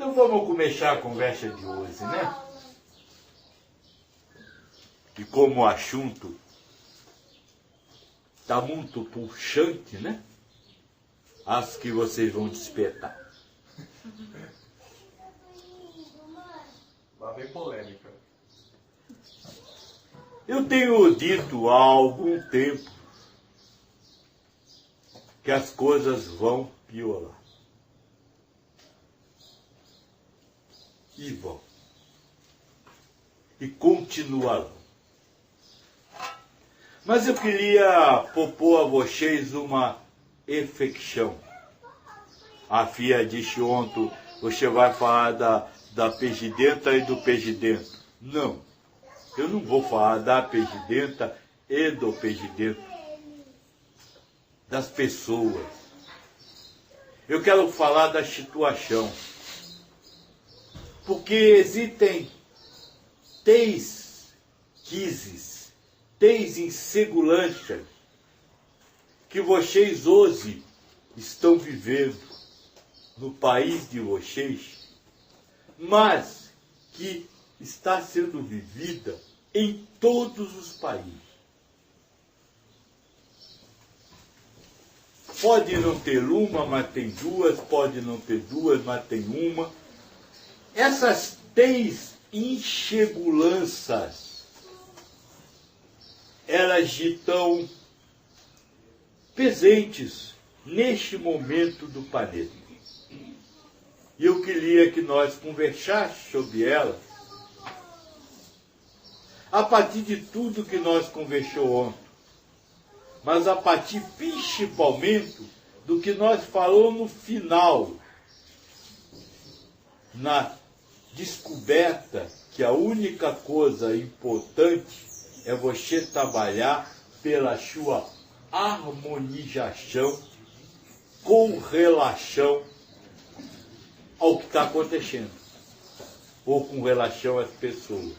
Então vamos começar a conversa de hoje, né? E como o assunto está muito puxante, né? Acho que vocês vão despertar. Lá vem polêmica. Eu tenho dito há algum tempo que as coisas vão piorar. E vão. E continuarão. Mas eu queria propor a vocês uma reflexão. A Fia disse ontem, você vai falar da presidenta e do presidente. Não, eu não vou falar da presidenta e do presidente. Das pessoas. Eu quero falar da situação. Porque existem três crises, três inseguranças que vocês hoje estão vivendo no país de vocês, mas que está sendo vivida em todos os países. Pode não ter uma, mas tem duas, pode não ter duas, mas tem uma. Essas três inseguranças, elas estão presentes neste momento do planeta. E eu queria que nós conversássemos sobre elas a partir de tudo que nós conversamos ontem, mas a partir principalmente do que nós falamos no final, na descoberta que a única coisa importante é você trabalhar pela sua harmonização com relação ao que está acontecendo, ou com relação às pessoas.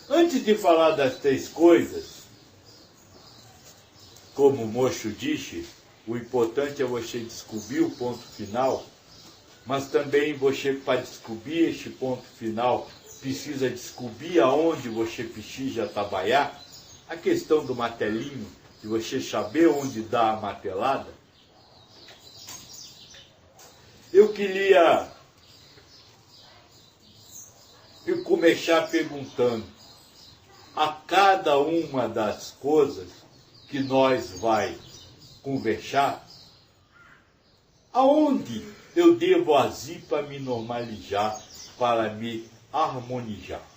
Antes de falar das três coisas, como o moço disse, o importante é você descobrir o ponto final, mas também você, para descobrir este ponto final, precisa descobrir aonde você precisa trabalhar. A questão do martelinho, de você saber onde dá a martelada. Eu queria começar perguntando a cada uma das coisas que nós vai conversar, aonde eu devo agir para me normalizar, para me harmonizar.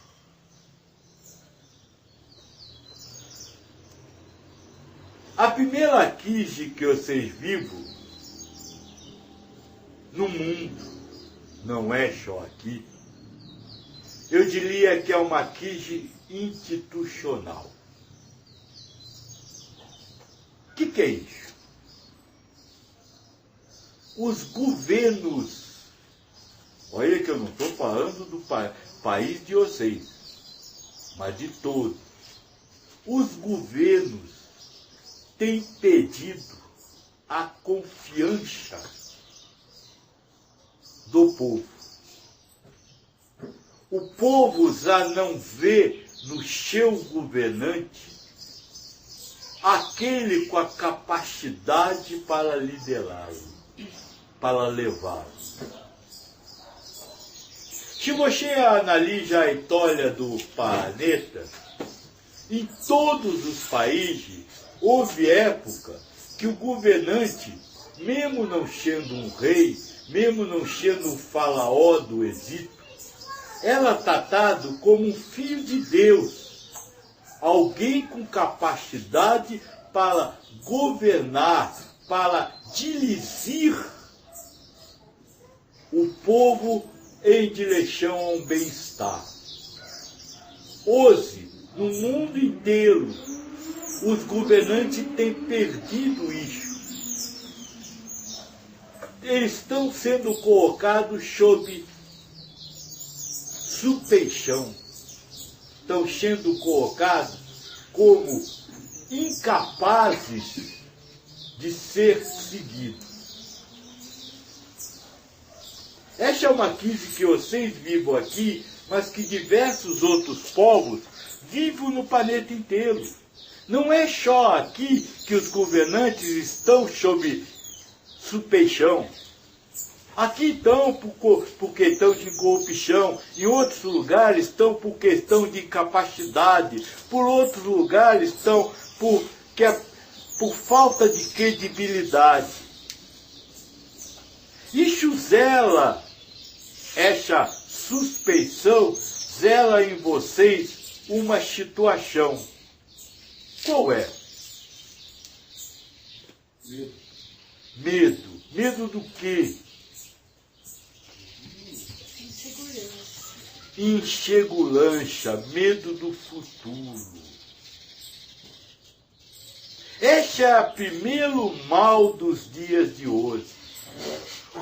A primeira crise que vocês vivem no mundo, não é só aqui, eu diria que é uma crise institucional. O que é isso? Os governos, olha que eu não estou falando do país de vocês, mas de todos. Os governos têm perdido a confiança do povo. O povo já não vê no seu governante aquele com a capacidade para liderá-lo, para levá-lo. Se você analisa a história do planeta, em todos os países houve época que o governante, mesmo não sendo um rei, mesmo não sendo um faraó do Egito, era tratado como um filho de Deus, alguém com capacidade para governar, para dirigir o povo em direção a um bem-estar. Hoje, no mundo inteiro, os governantes têm perdido isso. Eles estão sendo colocados sob suspeição, estão sendo colocados como incapazes de ser seguidos. Esta é uma crise que vocês vivem aqui, mas que diversos outros povos vivem no planeta inteiro. Não é só aqui que os governantes estão sob suspeição. Aqui estão por questão de corrupção, em outros lugares estão por questão de incapacidade, por outros lugares estão por falta de credibilidade. Isso zela, essa suspeição zela em vocês uma situação. Qual é? Medo. Medo. Medo do quê? Insegurança, medo do futuro. Este é o primeiro mal dos dias de hoje.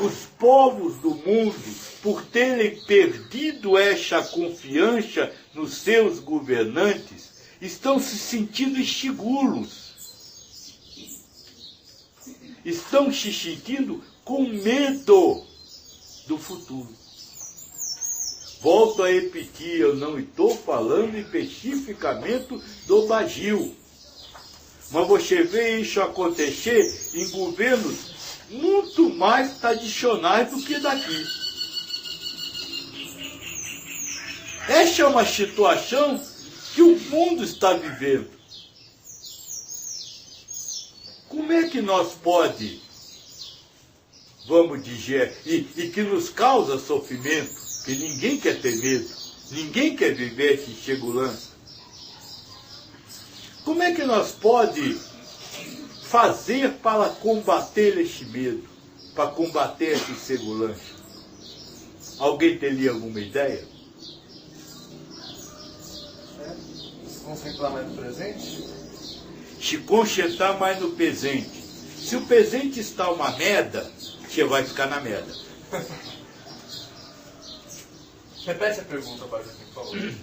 Os povos do mundo, por terem perdido esta confiança nos seus governantes, estão se sentindo inseguros. Estão se sentindo com medo do futuro. Volto a repetir, eu não estou falando especificamente do Brasil. Mas você vê isso acontecer em governos muito mais tradicionais do que daqui. Esta é uma situação que o mundo está vivendo. Como é que nós pode, vamos dizer, e que nos causa sofrimento, que ninguém quer ter medo, ninguém quer viver essa insegurança. Como é que nós pode fazer para combater este medo, para combater essa insegurança? Alguém teria alguma ideia? Se concentrar mais no presente? Se concentrar mais no presente. Se o presente está uma merda, você vai ficar na merda. Repete a pergunta, Padre, por favor.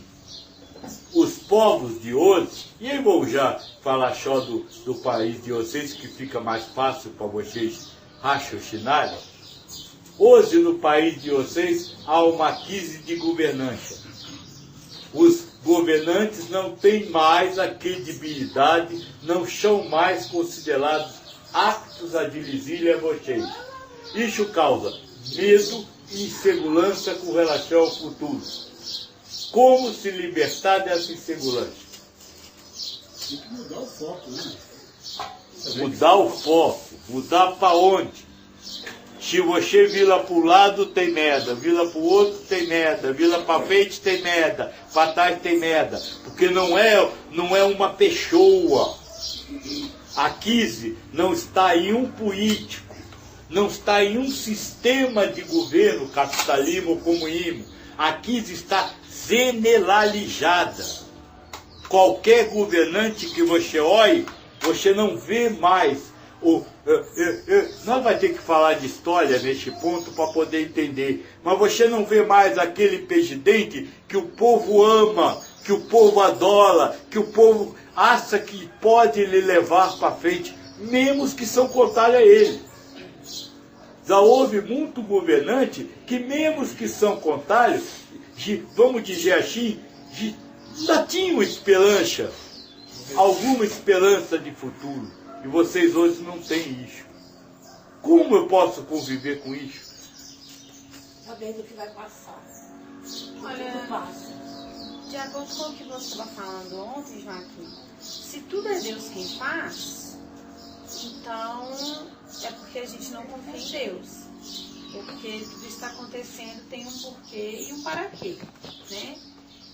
Os povos de hoje, e eu vou já falar só do país de vocês, que fica mais fácil para vocês raciocinarem. Hoje, no país de vocês, há uma crise de governança. Os governantes não têm mais a credibilidade, não são mais considerados aptos a dirigir a vocês. Isso causa medo e insegurança com relação ao futuro. Como se libertar dessa insegurança? Tem que mudar o foco, né? Mudar o foco. Mudar para onde? Se você vira para o lado, tem merda. Vira para o outro, tem merda. Vira para frente, tem merda. Para trás, tem merda. Porque não é uma pessoa. A crise não está em um político. Não está em um sistema de governo, capitalismo ou comunismo. A crise está generalizada. Qualquer governante que você olhe, você não vê mais. Nós vamos ter que falar de história neste ponto para poder entender. Mas você não vê mais aquele presidente que o povo ama, que o povo adora, que o povo acha que pode lhe levar para frente, mesmo os que são contrários a ele. Já houve muito governante que mesmo os que são contrários, vamos dizer assim, já tinham esperança, alguma esperança de futuro. E vocês hoje não têm isso. Como eu posso conviver com isso? Sabendo que vai passar. Olha, Tudo passa. de acordo com o que você estava falando ontem, Joaquim, se tudo é Deus quem faz, então é porque a gente não confia em Deus. Porque tudo está acontecendo tem um porquê e um para quê, né?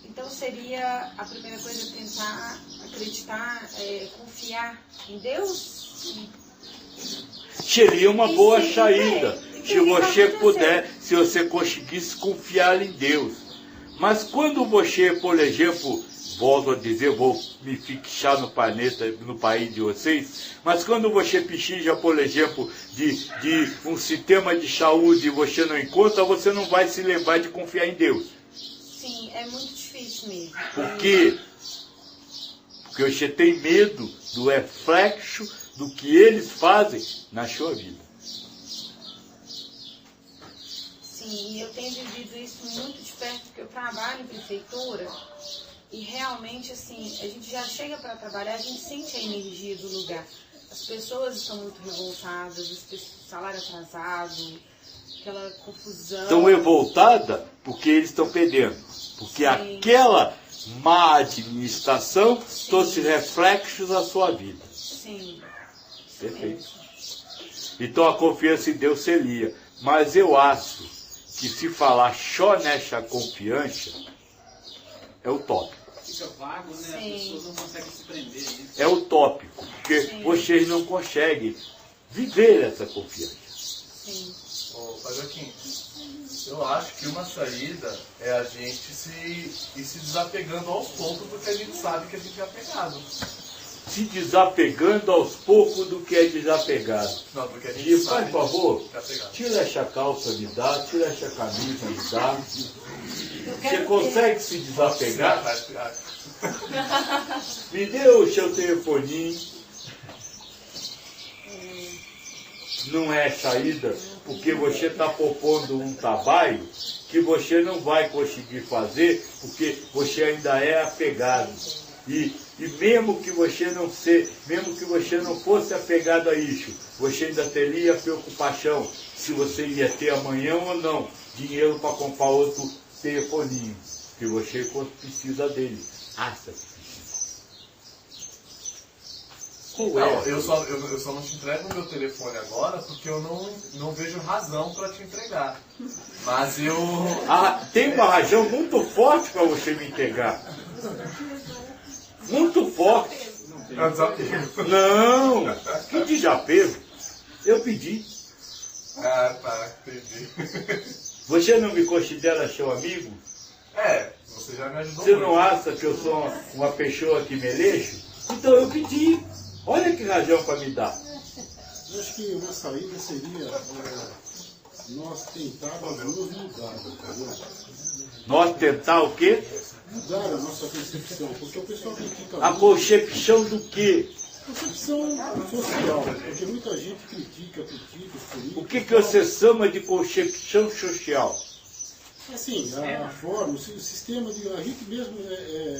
Então seria a primeira coisa tentar acreditar, confiar em Deus. Seria uma boa Sim, saída, sim. se você puder, se você conseguisse confiar em Deus. Mas quando você, por exemplo, volto a dizer, vou me fixar no planeta, no país de vocês, mas quando você precisa, por exemplo, de um sistema de saúde e você não encontra, você não vai se lembrar de confiar em Deus. Sim, é muito difícil mesmo. Por quê? Porque você tem medo do reflexo do que eles fazem na sua vida. Sim, assim, eu tenho vivido isso muito de perto, porque eu trabalho em prefeitura e realmente, assim, a gente já chega para trabalhar, a gente sente a energia do lugar. As pessoas estão muito revoltadas, o salário atrasado, aquela confusão. Estão revoltadas porque eles estão perdendo. Porque Sim. aquela má administração trouxe reflexos à sua vida. Sim. Perfeito. Então a confiança em Deus seria. Mas eu acho que se falar só nessa confiança, é utópico. Fica vago, né? As Sim. pessoas não conseguem se prender nisso. É utópico, porque Sim. vocês não conseguem viver essa confiança. Sim. Ô, Pai Joaquim, eu acho que uma saída é a gente ir se desapegando aos poucos do que a gente sabe que a gente é apegado. Se desapegando aos poucos do que é desapegado. Não, do que a gente E, sabe por favor, que é apegado. tira essa calça, me dá, tira essa camisa, me dá. Eu Você quero consegue se desapegar? Vai, Me dê o seu telefoninho. Não é saída, porque você está propondo um trabalho que você não vai conseguir fazer, porque você ainda é apegado. E mesmo que você não fosse apegado a isso, você ainda teria preocupação se você ia ter amanhã ou não dinheiro para comprar outro telefoninho, que você precisa dele. Acha que precisa. Qual Não, é? eu só não te entrego o meu telefone agora porque eu não vejo razão para te entregar. Mas eu... Tem uma razão muito forte para você me entregar. Muito forte. É um desafio. Não, que desapego. Eu pedi. Ah, tá, entendi. Você não me considera seu amigo? É, você já me ajudou Você muito. não acha que eu sou uma pessoa que meleixo? Então eu pedi. Olha que razão para me dar. Eu acho que uma saída seria nós tentarmos nos mudar, entendeu? Nós tentar o quê? Mudar a nossa percepção, porque o pessoal critica A muito concepção do quê? a percepção social, porque muita gente critica os políticos. O que você chama de concepção social? Assim, a forma, o sistema de. A gente mesmo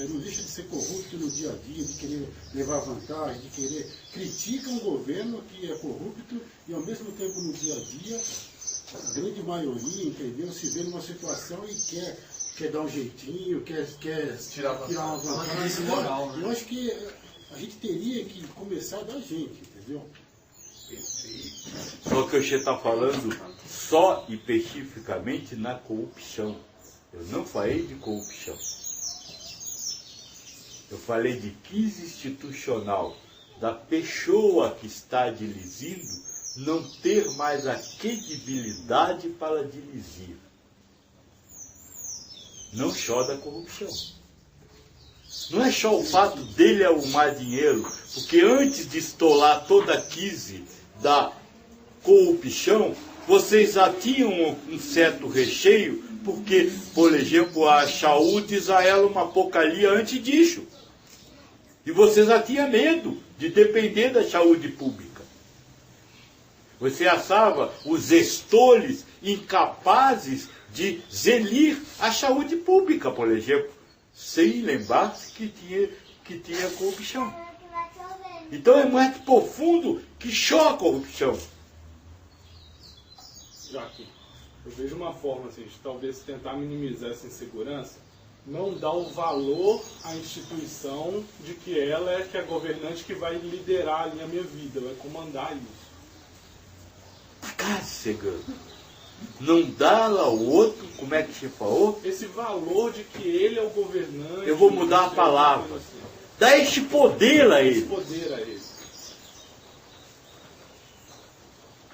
não deixa de ser corrupto no dia a dia, de querer levar vantagem, de querer. Critica um governo que é corrupto e ao mesmo tempo no dia a dia, a grande maioria, entendeu, se vê numa situação e quer dar um jeitinho, quer Tirar uma vantagem. moral, né? Eu acho que a gente teria que começar da gente, entendeu? Só que você está falando só especificamente na corrupção. Eu não falei de corrupção. Eu falei de crise institucional, da pessoa que está dirigindo não ter mais a credibilidade para dirigir. Não só da corrupção. Não é só o fato dele arrumar dinheiro, porque antes de estolar toda a crise da corrupção, vocês já tinham um certo recheio, porque, por exemplo, a saúde já era uma porcaria antes disso. E vocês já tinham medo de depender da saúde pública. Você achava os gestores incapazes de gerir a saúde pública, por exemplo, sem lembrar-se que tinha corrupção. Então é mais profundo que só a corrupção. Joaquim, eu vejo uma forma assim, de talvez tentar minimizar essa insegurança, não dar o valor à instituição de que ela é que é a governante que vai liderar ali a minha vida, vai comandar isso. Cássega, não dá ao outro, como é que você falou? Esse valor de que ele é o governante... Eu vou mudar a palavra. Dá esse poder a Esse ele. poder a ele.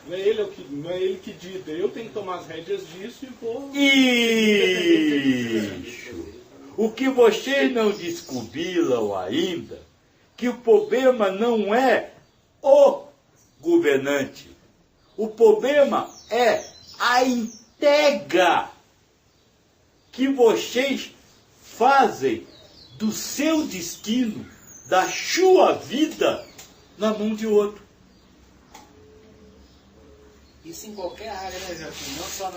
Não é ele que dita, eu tenho que tomar as rédeas disso e vou... Isso. O que vocês não descobriram ainda, que o problema não é o governante. O problema é a entrega que vocês fazem do seu destino, da sua vida, na mão de outro. Isso em qualquer área, né, Joaquim? Não só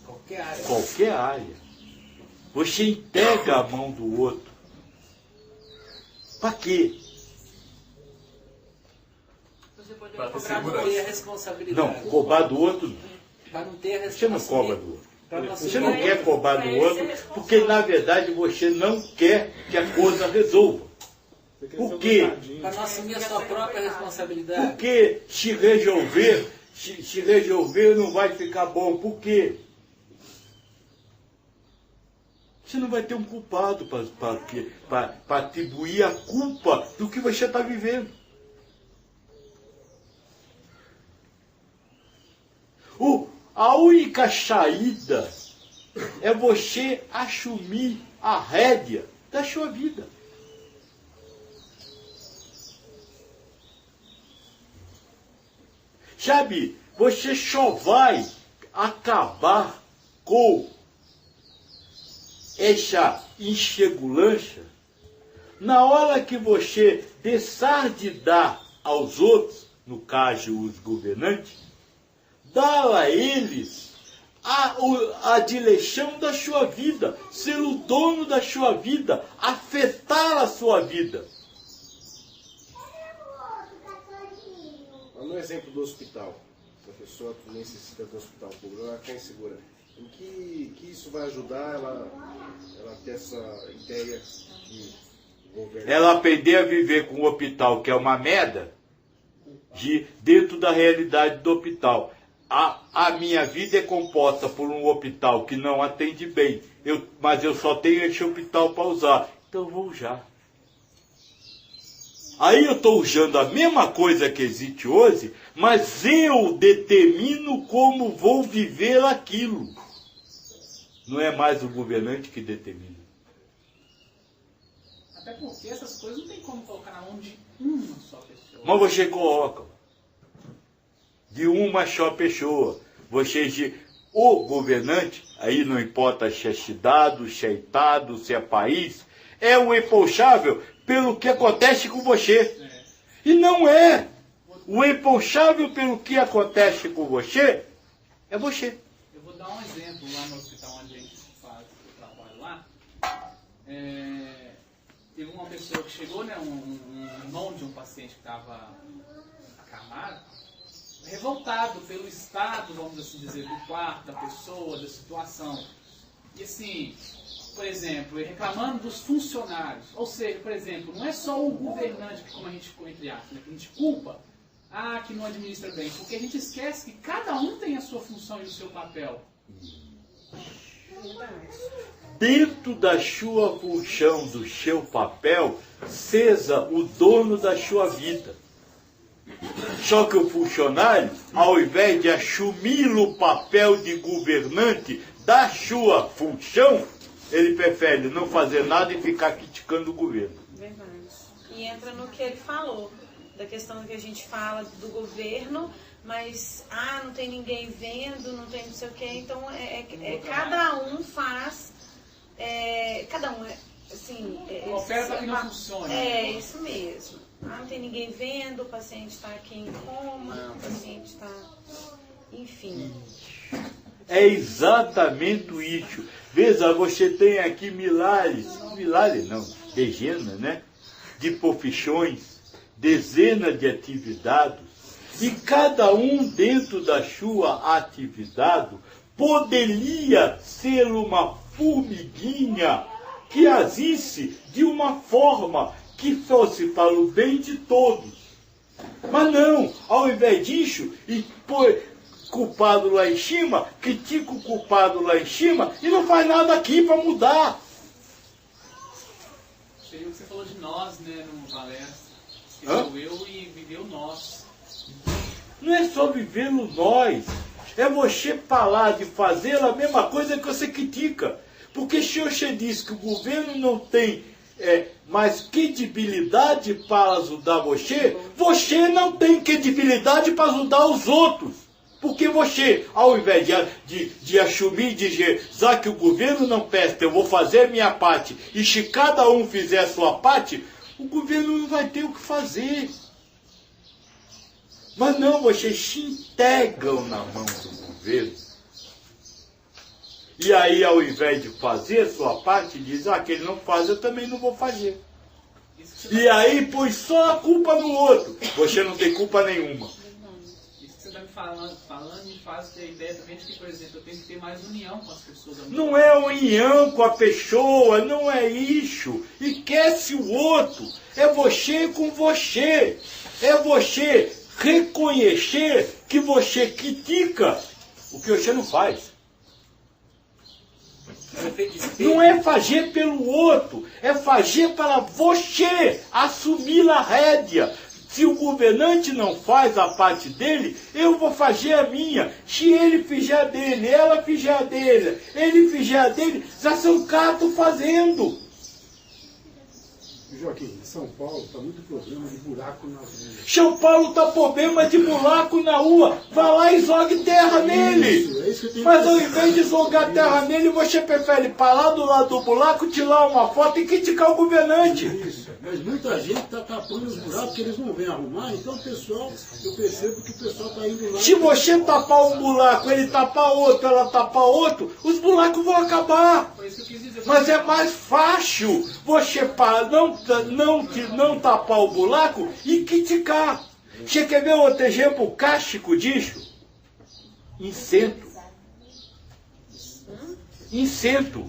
Qualquer área. Qualquer área. Você integra a mão do outro. Para quê? Você poderia Pra ter cobrar Para não segurança. ter a responsabilidade. Não, cobrar do outro não. Para não ter a Você não responsabilidade. cobra do outro. Para não Você assumir não a quer cobrar do Pra outro, ele ser porque na verdade você não quer que a coisa resolva. Você quer Por ser um quê? coitadinho. Para não assumir a sua própria responsabilidade. Porque se resolver não vai ficar bom. Por quê? Você não vai ter um culpado para atribuir a culpa do que você está vivendo. A única saída é você assumir a rédea da sua vida. Sabe, você só vai acabar com essa insegurança na hora que você deixar de dar aos outros, no caso os governantes, dar a eles a direção da sua vida, ser o dono da sua vida, afetar a sua vida. No exemplo do hospital, se a pessoa necessita do hospital público, ela fica insegura. Em que isso vai ajudar ela ter essa ideia que o governo... Ela aprender a viver com o hospital, que é uma merda, dentro da realidade do hospital. A minha vida é composta por um hospital que não atende bem, mas eu só tenho esse hospital para usar, então eu vou usar. Aí eu estou usando a mesma coisa que existe hoje, mas eu determino como vou viver aquilo. Não é mais o governante que determina. Até porque essas coisas não tem como colocar na mão de uma só pessoa. Mas você coloca de uma só pessoa. O governante, aí não importa se é cidade, se é estado, se é país, é o responsável pelo que acontece com você. E não é. O responsável pelo que acontece com você é você. Eu vou dar um exemplo lá no hospital onde a gente faz o trabalho lá. Teve uma pessoa que chegou, né, um irmão de um paciente que estava acamado, revoltado pelo estado, vamos assim dizer, do quarto, da pessoa, da situação. E assim, por exemplo, reclamando dos funcionários. Ou seja, por exemplo, não é só o governante que, como a gente ficou entre aspas, né, que a gente culpa, que não administra bem, porque a gente esquece que cada um tem a sua função e o seu papel. Dentro da sua função, do seu papel, seja o dono da sua vida. Só que o funcionário, ao invés de assumir o papel de governante da sua função, ele prefere não fazer nada e ficar criticando o governo. Verdade. E entra no que ele falou, da questão que a gente fala do governo, mas não tem ninguém vendo, não tem não sei o quê, então cada um faz, cada um assim... Oferta que não funciona. Isso mesmo. Não tem ninguém vendo, o paciente está aqui em coma, o paciente está... Enfim. É exatamente isso. Veja, você tem aqui milhares não, dezenas, né, de profissões, dezenas de atividades, e cada um dentro da sua atividade poderia ser uma formiguinha que agisse de uma forma que fosse para o bem de todos. Mas não, ao invés disso, e põe culpado lá em cima, critica o culpado lá em cima e não faz nada aqui para mudar. Seria o que você falou de nós, né, no palestra. Esqueceu eu e viveu nós. Não é só viver no nós, é você parar de fazer a mesma coisa que você critica. Porque se você diz que o governo não tem mais credibilidade para ajudar você, você não tem credibilidade para ajudar os outros. Porque você, ao invés de assumir e dizer, já que o governo não presta, eu vou fazer a minha parte, e se cada um fizer a sua parte, o governo não vai ter o que fazer. Mas não, vocês se integram na mão do governo E aí, ao invés de fazer a sua parte, diz, que ele não faz, eu também não vou fazer. E aí, põe só a culpa no outro. Você não tem culpa nenhuma. Isso que você está me falando me faz ter a ideia também de que, por exemplo, eu tenho que ter mais união com as pessoas. Não é união com a pessoa, não é isso. Esquece o outro. É você com você. É você reconhecer que você critica o que você não faz. Não é fazer pelo outro, é fazer para você assumir a rédea. Se o governante não faz a parte dele, eu vou fazer a minha. Se ele fizer a dele, ela fizer a dele, ele fizer a dele, já são quatro fazendo. Joaquim, em São Paulo está muito problema de buraco nas ruas. São Paulo está problema de buraco na rua. Vai lá e jogue terra nele. É isso que eu tenho Mas ao que invés de jogar terra nele, você prefere parar do lado do buraco, tirar uma foto e criticar o governante. Isso. Mas muita gente está tapando os buracos porque eles não vêm arrumar. Então, pessoal, eu percebo que o pessoal está indo lá. Se você tapar um buraco, ele tapar outro, ela tapar outro, os buracos vão acabar. Foi isso que eu quis dizer. Mas é mais fácil você não tapar o buraco e criticar. Você quer ver outro exemplo cástico disso? Incento. Incento.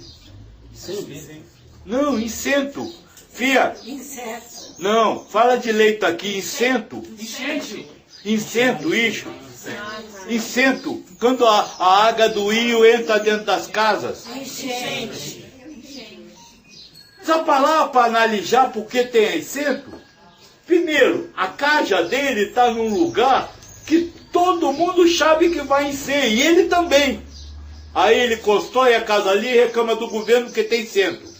Não, incento. Fia. Inseto. Não, fala direito aqui, incento. Enchente. Incento, isso. Incento. Quando a água do rio entra dentro das casas. Enchente. Só para lá para analisar por que tem incento? Primeiro, a casa dele está num lugar que todo mundo sabe que vai incêndio, e ele também. Aí ele constrói a casa ali e reclama do governo que tem incento.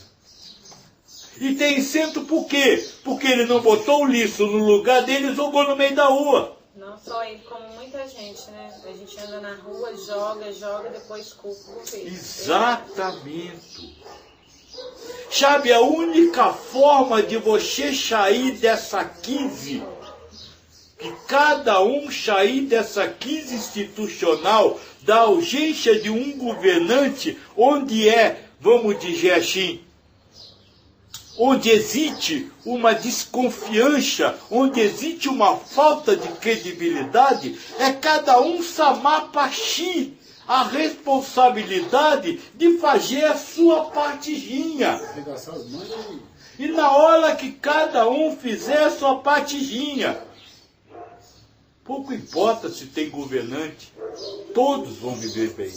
E tem incento por quê? Porque ele não botou o lixo no lugar dele e jogou no meio da rua. Não só ele, como muita gente, né? A gente anda na rua, joga, depois culpa o governo. Exatamente. Sabe, a única forma de você sair dessa crise, que cada um sair dessa crise institucional, da urgência de um governante, onde vamos dizer assim, onde existe uma desconfiança, onde existe uma falta de credibilidade, é cada um samar para si a responsabilidade de fazer a sua partezinha. Arregaçar as mãos E na hora que cada um fizer a sua partezinha, pouco importa se tem governante, todos vão viver bem.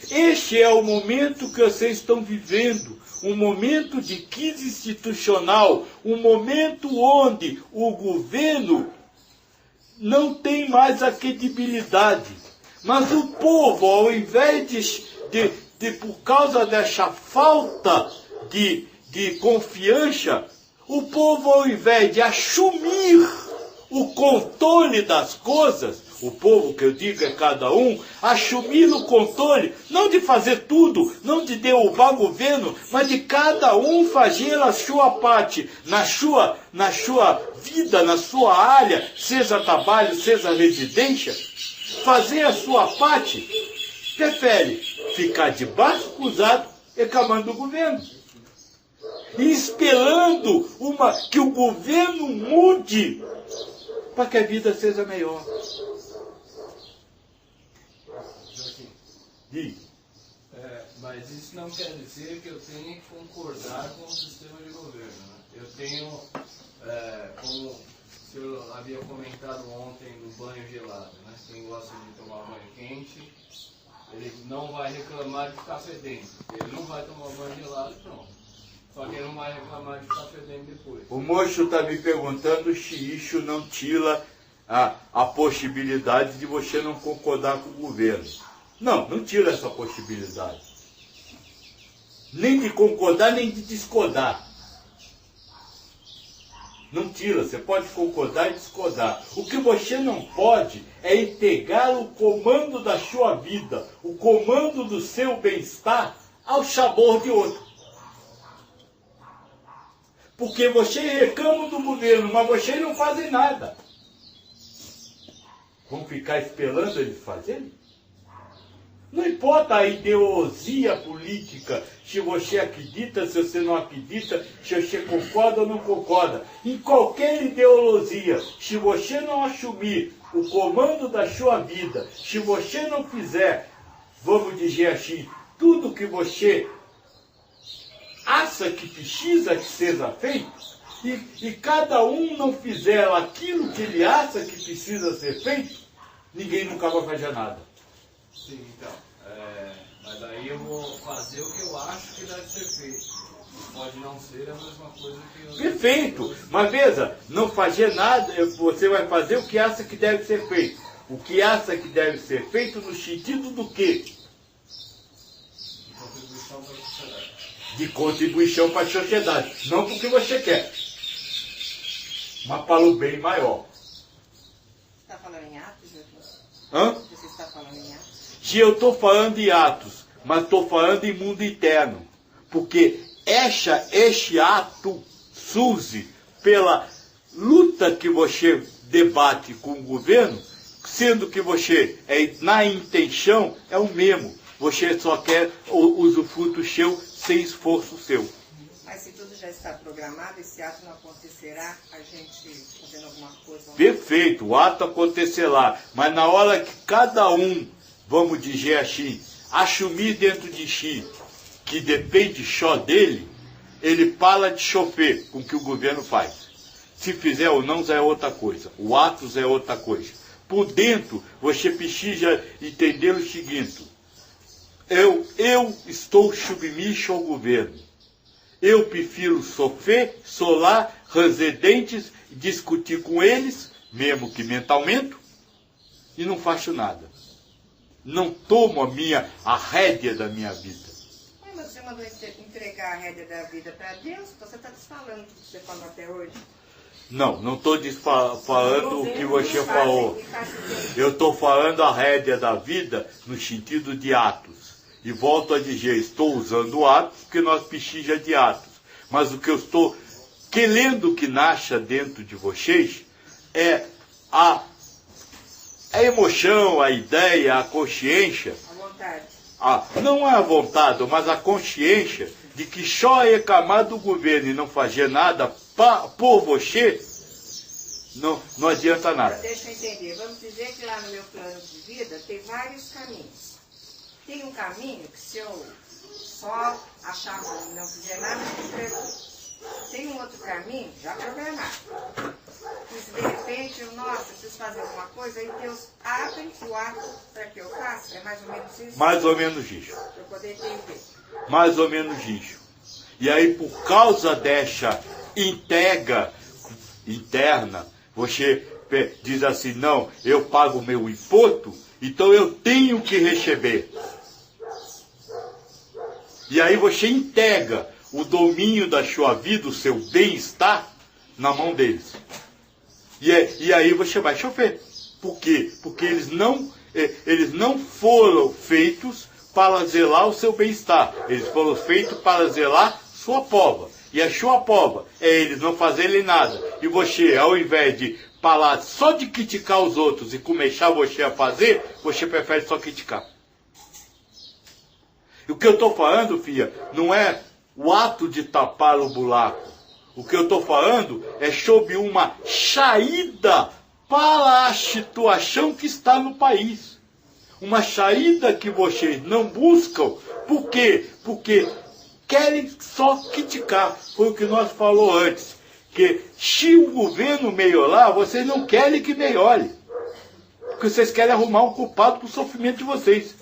Este é o momento que vocês estão vivendo, um momento de crise institucional, um momento onde o governo não tem mais a credibilidade. Mas o povo, ao invés de por causa dessa falta de confiança, o povo, ao invés de assumir o controle das coisas, o povo que eu digo é cada um, assumir o controle, não de fazer tudo, não de derrubar o governo, mas de cada um fazer a sua parte, na sua vida, na sua área, seja trabalho, seja residência, fazer a sua parte, prefere ficar de braço cruzado reclamando do governo. E esperando que o governo mude para que a vida seja melhor. Mas isso não quer dizer que eu tenha que concordar com o sistema de governo. Né? Eu tenho, como o senhor havia comentado ontem, no banho gelado. Né? Quem gosta de tomar banho quente, ele não vai reclamar de ficar fedendo. Ele não vai tomar banho gelado e pronto. Só que ele não vai reclamar de ficar fedendo depois. O moço está me perguntando se isso não tira a possibilidade de você não concordar com o governo. Não tira essa possibilidade. Nem de concordar, nem de discordar. Não tira, você pode concordar e discordar. O que você não pode é entregar o comando da sua vida, o comando do seu bem-estar ao sabor de outro. Porque você reclama do governo, mas vocês não fazem nada. Vão ficar esperando eles fazerem? Não importa a ideologia política, se você acredita, se você não acredita, se você concorda ou não concorda. Em qualquer ideologia, se você não assumir o comando da sua vida, se você não fizer, vamos dizer assim, tudo que você acha que precisa que seja feito, e cada um não fizer aquilo que ele acha que precisa ser feito, ninguém nunca vai fazer nada. Sim, então. Mas aí eu vou fazer o que eu acho que deve ser feito. Pode não ser a mesma coisa que eu... Perfeito! Mas veja, não fazer nada, você vai fazer o que acha que deve ser feito. O que acha que deve ser feito no sentido do quê? Contribuição para a sociedade. De contribuição para a sociedade. Não porque você quer, mas para o bem maior. Você está falando em atos, Jesus? Hã? Você está falando em atos? Se eu estou falando de atos, mas estou falando em mundo interno. Porque este ato surge pela luta que você debate com o governo, sendo que você, na intenção, é o mesmo. Você só quer o usufruto seu sem esforço seu. Mas se tudo já está programado, esse ato não acontecerá, a gente fazendo alguma coisa... Perfeito, o ato acontecerá. Mas na hora que cada um, vamos dizer assim, assumir dentro de si que depende só dele, ele para de chover com o que o governo faz. Se fizer ou não, já é outra coisa. O ato é outra coisa. Por dentro, você precisa entender o seguinte: eu estou submisso ao governo. Eu prefiro sofrer, solar, ranger dentes, discutir com eles, mesmo que mentalmente, e não faço nada. Não tomo a rédea da minha vida. Mas você mandou entregar a rédea da vida para Deus? Então você está desfalando tudo que você falou até hoje? Não estou falando o que você falou. Eu estou falando a rédea da vida no sentido de atos. E volto a dizer, estou usando atos porque nós precisamos de atos. Mas o que eu estou querendo que nasça dentro de vocês é a emoção, a ideia, a consciência. A vontade. Não é a vontade, mas a consciência de que só reclamar do governo e não fazer nada por você, não adianta nada. Deixa eu entender. Vamos dizer que lá no meu plano de vida tem vários caminhos. Tem um caminho que se eu só achar ruim e não fizer nada, tem um outro caminho já programado. E se de repente nossa, preciso fazer alguma coisa, aí Deus abre o ato para que eu faça. É mais ou menos isso? Mais ou menos isso. Para eu poder entender. Mais ou menos isso. E aí, por causa dessa interna, você diz assim, não, eu pago o meu imposto, então eu tenho que receber. E aí você integra o domínio da sua vida, o seu bem-estar, na mão deles. E aí você vai chover. Por quê? Porque eles não foram feitos para zelar o seu bem-estar. Eles foram feitos para zelar sua pova. E a sua pova é eles não fazerem nada. E você, ao invés de falar só de criticar os outros e começar você a fazer, você prefere só criticar. E o que eu estou falando, filha, não é o ato de tapar o buraco. O que eu estou falando é sobre uma saída para a situação que está no país. Uma saída que vocês não buscam. Por quê? Porque querem só criticar. Foi o que nós falou antes. Que se o governo melhorar, vocês não querem que melhore. Porque vocês querem arrumar um culpado para o sofrimento de vocês.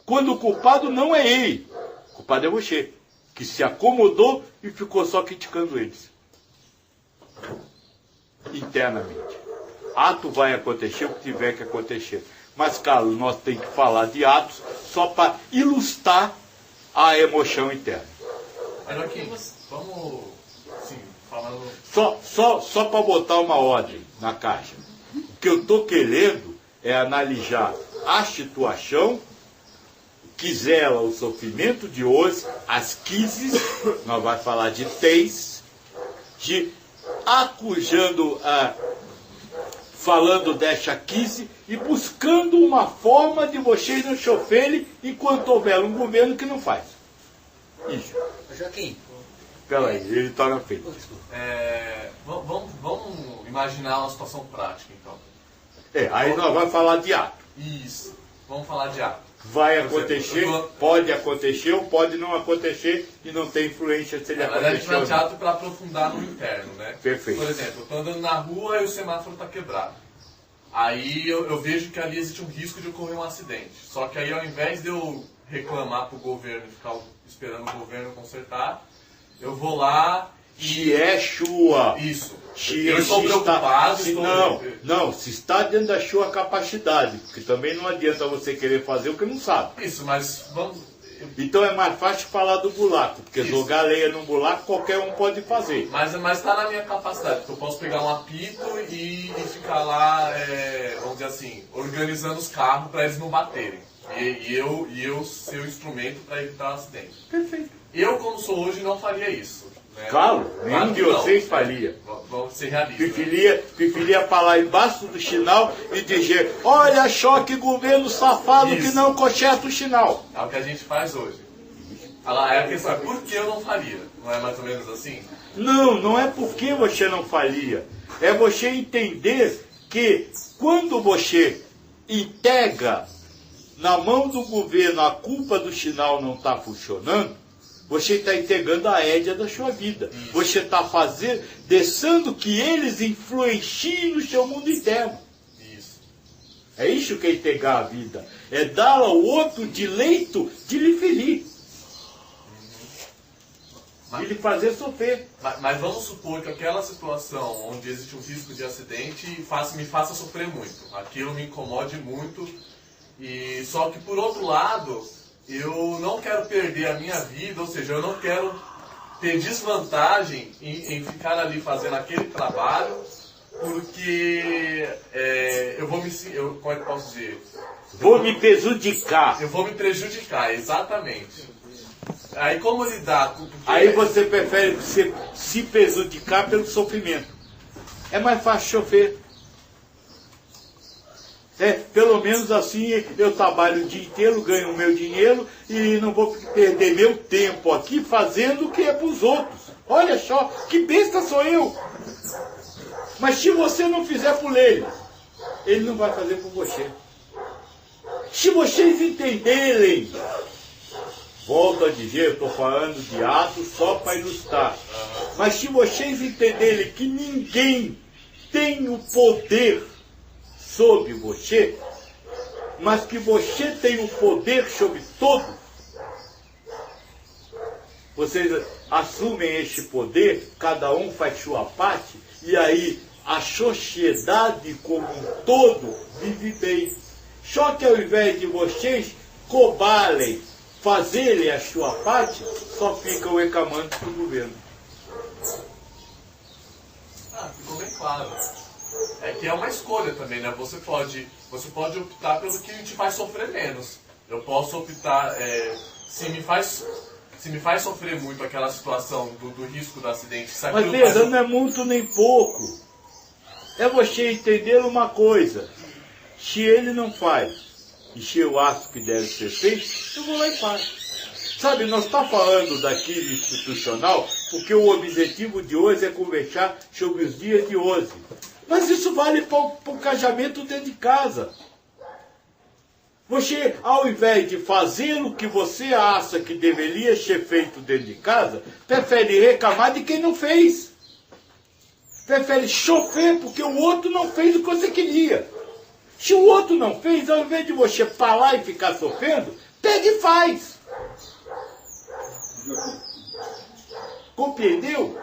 Quando o culpado não é ele. O culpado é você. Que se acomodou e ficou só criticando eles. Internamente. Ato vai acontecer o que tiver que acontecer. Mas, Carlos, nós temos que falar de atos só para ilustrar a emoção interna. Vamos, assim, falando... Só para botar uma ordem na caixa. O que eu estou querendo é analisar a situação que zela o sofrimento de hoje, as crises, nós vamos falar de TEIs, de acusando falando desta crise e buscando uma forma de vocês não choverem enquanto houver um governo que não faz. Isso. Joaquim. Espera aí, ele está na frente. Vamos imaginar uma situação prática, então. Aí nós vamos falar de ato. Isso. Vamos falar de ato. Vai acontecer, pode acontecer ou pode não acontecer e não tem influência se ele Mas a gente acontecer. vai de ato para aprofundar no interno, né? Perfeito. Por exemplo, eu estou andando na rua e o semáforo está quebrado. Aí eu vejo que ali existe um risco de ocorrer um acidente. Só que aí, ao invés de eu reclamar para o governo e ficar esperando o governo consertar, eu vou lá e... Yeshua. Isso. Se Eu estou preocupado. Não, se está dentro da sua capacidade, porque também não adianta você querer fazer o que não sabe. Isso, mas vamos... Então é mais fácil falar do buraco, porque Isso. jogar lenha num buraco qualquer um pode fazer. Mas está na minha capacidade, porque eu posso pegar um apito e ficar lá, vamos dizer assim, organizando os carros para eles não baterem. E eu ser o instrumento para evitar o acidente. Perfeito. Eu, como sou hoje, não faria isso. Né? Claro, nenhum de vocês faria. Vamos ser realistas. Preferia falar embaixo do sinal e dizer: olha só que governo safado Isso. que não conserta o sinal. É o que a gente faz hoje. Aí a questão é por que eu não faria? Não é mais ou menos assim? Não é porque você não faria. É você entender que quando você entrega na mão do governo a culpa do sinal não estar funcionando, você está entregando a rédea da sua vida. Isso. Você está deixando que eles influenciem no seu mundo interno. Isso. É isso que é entregar a vida. É dar ao outro o direito de lhe ferir. De lhe fazer sofrer. Mas vamos supor que aquela situação onde existe um risco de acidente me faça sofrer muito. Aquilo me incomode muito. E só que, por outro lado, eu não quero perder a minha vida, ou seja, eu não quero ter desvantagem em ficar ali fazendo aquele trabalho, porque como é que eu posso dizer? Vou me prejudicar. Eu vou me prejudicar, exatamente. Aí como lidar com... Aí você prefere se prejudicar pelo sofrimento. É mais fácil sofrer. Pelo menos assim eu trabalho o dia inteiro, ganho o meu dinheiro e não vou perder meu tempo aqui fazendo o que é para os outros. Olha só, que besta sou eu. Mas se você não fizer por ele não vai fazer por você. Se vocês entenderem, volto a dizer, eu estou falando de atos só para ilustrar, mas se vocês entenderem que ninguém tem o poder sobre você, mas que você tem o poder sobre todos, vocês assumem este poder, cada um faz sua parte, e aí a sociedade como um todo vive bem. Só que ao invés de vocês cobrarem, fazerem a sua parte, só ficam reclamando do governo. Ficou bem claro. É que é uma escolha também, né? Você pode optar pelo que te faz sofrer menos. Eu posso optar, se me faz sofrer muito aquela situação do risco do acidente. Mas veja, não é muito nem pouco. É você entender uma coisa. Se ele não faz, e se eu acho que deve ser feito, eu vou lá e faço. Sabe, nós estamos falando da crise institucional, porque o objetivo de hoje é conversar sobre os dias de hoje. Mas isso vale para o casamento dentro de casa. Você, ao invés de fazer o que você acha que deveria ser feito dentro de casa, prefere reclamar de quem não fez. Prefere chover porque o outro não fez o que você queria. Se o outro não fez, ao invés de você parar e ficar sofrendo, pega e faz. Compreendeu?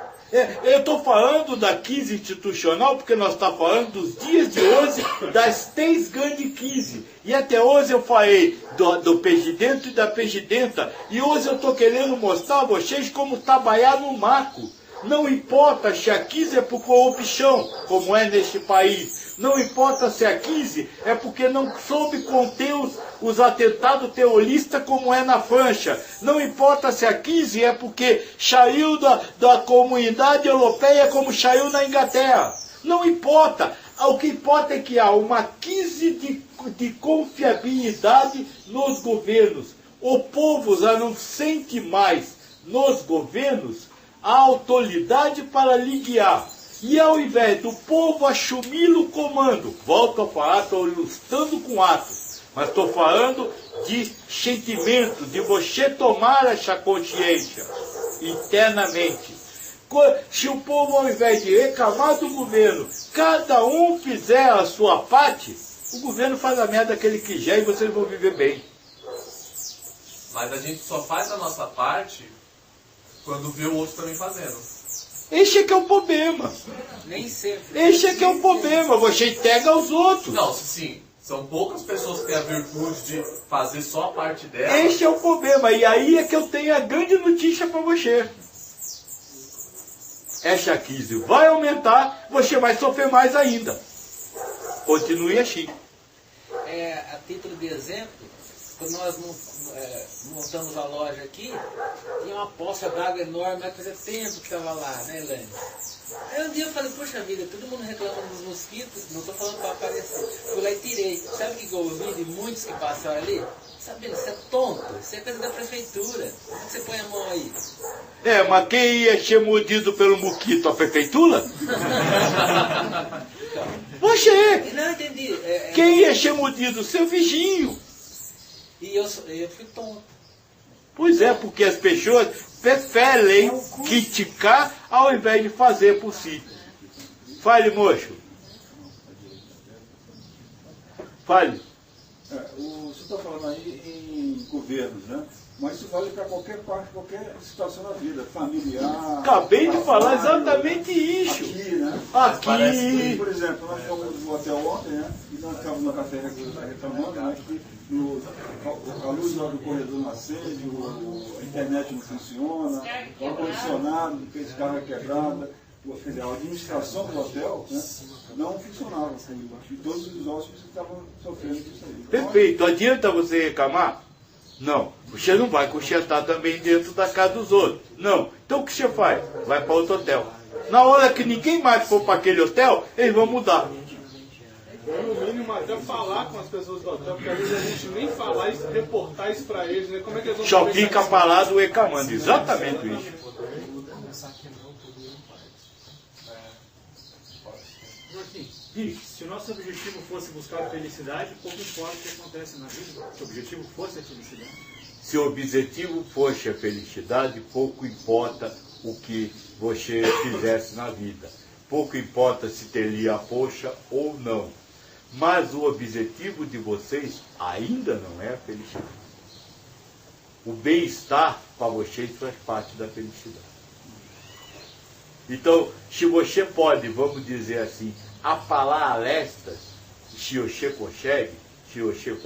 Eu estou falando da crise institucional porque nós estamos falando dos dias de hoje, das 3 grandes crises. E até hoje eu falei do presidente e da presidenta. E hoje eu estou querendo mostrar a vocês como trabalhar no macro. Não importa se a crise é por corrupção, como é neste país. Não importa se a crise é porque não soube conter os atentados terroristas, como é na França. Não importa se a crise é porque saiu da comunidade europeia como saiu na Inglaterra. Não importa. O que importa é que há uma crise de confiabilidade nos governos. O povo já não sente mais nos governos a autoridade para lhe guiar. E ao invés do povo assumir o comando, volto a falar, estou ilustrando com atos, mas estou falando de sentimento, de você tomar essa consciência internamente. Se o povo, ao invés de reclamar do governo, cada um fizer a sua parte, o governo faz a merda que ele quiser e vocês vão viver bem. Mas a gente só faz a nossa parte quando vê o outro também fazendo. Esse é que é o problema. Nem sempre. Esse é que é o problema. Você entrega aos outros. Não, sim. São poucas pessoas que têm a virtude de fazer só a parte dela. Esse é o problema. E aí é que eu tenho a grande notícia para você. Essa crise vai aumentar, você vai sofrer mais ainda. Continue assim. A título de exemplo, quando nós montamos a loja aqui, tinha uma poça d'água enorme, mas fazia tempo que estava lá, né, Elaine? Aí um dia eu falei, puxa vida, todo mundo reclamando dos mosquitos, não estou falando para aparecer. Fui lá e tirei. Sabe o que eu ouvi de muitos que passaram ali? Sabendo, você é tonto, isso é coisa da prefeitura. Como é que você põe a mão aí? Mas quem ia ser mordido pelo mosquito? A prefeitura? Você! Não, entendi. Quem ia ser mordido? Seu vizinho. E eu fui tonto. Pois é, porque as pessoas preferem criticar ao invés de fazer por si. Fale, moço. Fale. Você está falando aí em governos, né? Mas isso vale para qualquer parte, qualquer situação da vida, familiar. Acabei de falar exatamente isso. Aqui, né? Aqui. Por exemplo, nós fomos no hotel ontem, né? E nós estávamos no café reclamando, né? Que a luz lá do corredor não acende, a internet não funciona, o ar-condicionado, fez carga quebrada. Quer dizer, a administração do hotel, né, não funcionava. E todos os hóspedes estavam sofrendo com isso aí. Perfeito. Adianta você reclamar? Não. Você não vai consertar também dentro da casa dos outros. Não. Então o que você faz? Vai para outro hotel. Na hora que ninguém mais for para aquele hotel, eles vão mudar. No mínimo até falar com as pessoas do hotel, porque às vezes a gente nem falar e reportar isso para eles, né? Como é que eles vão Só fica parado reclamando. Exatamente isso. Se o nosso objetivo fosse buscar a felicidade, pouco importa o que acontece na vida. Se o objetivo fosse a felicidade. Se o objetivo fosse a felicidade, pouco importa o que você fizesse na vida. Pouco importa se teria a poxa ou não. Mas o objetivo de vocês ainda não é a felicidade. O bem-estar para vocês faz parte da felicidade. Então, se você pode, vamos dizer assim, apalar arestas, se você consegue, se você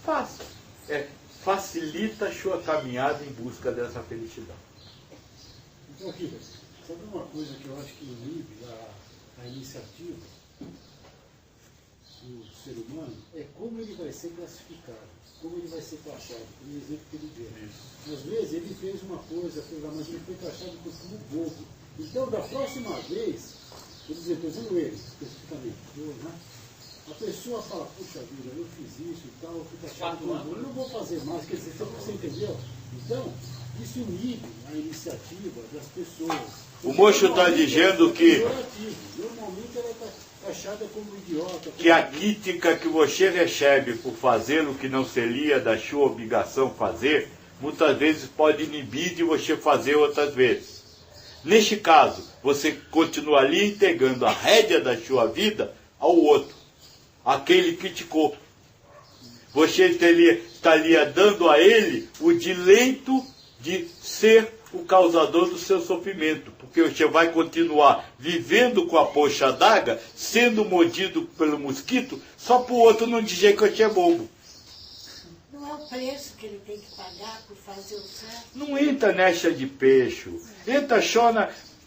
faça. Facilita a sua caminhada em busca dessa felicidade. Então, Rita, sabe uma coisa que eu acho que inibe a iniciativa do ser humano? É como ele vai ser classificado, como ele vai ser taxado, pelo exemplo que ele deu. Às vezes ele fez uma coisa, mas ele foi taxado como bobo. Então, da próxima vez, estou dizendo ele, especificamente, né? A pessoa fala, puxa vida, eu fiz isso e tal, eu fui taxado como bobo, eu não vou fazer mais, quer dizer, você entendeu? Então, isso inibe a iniciativa das pessoas. O moço está dizendo que normalmente ela está taxada como idiota. Que a crítica que você recebe por fazer o que não seria da sua obrigação fazer, muitas vezes pode inibir de você fazer outras vezes. Neste caso, você continuaria entregando a rédea da sua vida ao outro, aquele que criticou. Você estaria dando a ele o direito de ser o causador do seu sofrimento, porque você vai continuar vivendo com a poxa d'água, sendo mordido pelo mosquito, só para o outro não dizer que você é bobo. Não é o preço que ele tem que pagar por fazer o certo? Não entra nessa de peixe. Entra só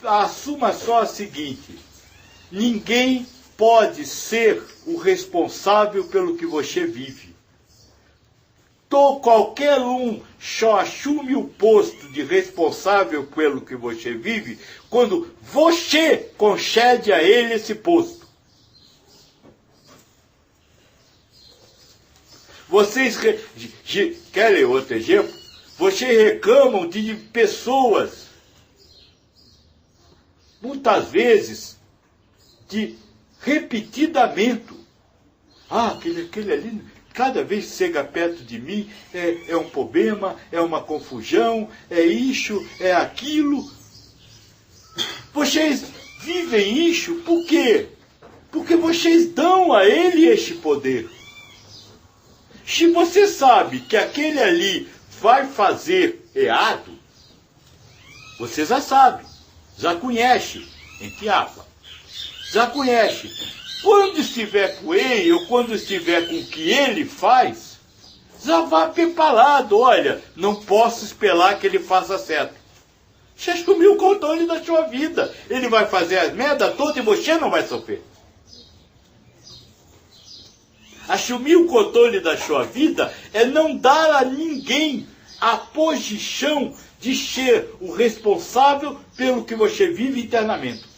assuma só o seguinte: ninguém pode ser o responsável pelo que você vive. Qualquer um só assume o posto de responsável pelo que você vive quando você concede a ele esse posto. Vocês querem outro exemplo? Vocês reclamam de pessoas, muitas vezes, de repetidamente. Aquele ali, cada vez que chega perto de mim, é um problema, é uma confusão, é isso, é aquilo. Vocês vivem isso por quê? Porque vocês dão a ele este poder. Se você sabe que aquele ali vai fazer errado, você já sabe, já conhece, entre aspas, já conhece. Quando estiver com ele, ou quando estiver com o que ele faz, já vá preparado. Olha, não posso esperar que ele faça certo. Você assumiu o controle da sua vida. Ele vai fazer as merdas todas e você não vai sofrer. Assumir o controle da sua vida é não dar a ninguém a posição de ser o responsável pelo que você vive internamente.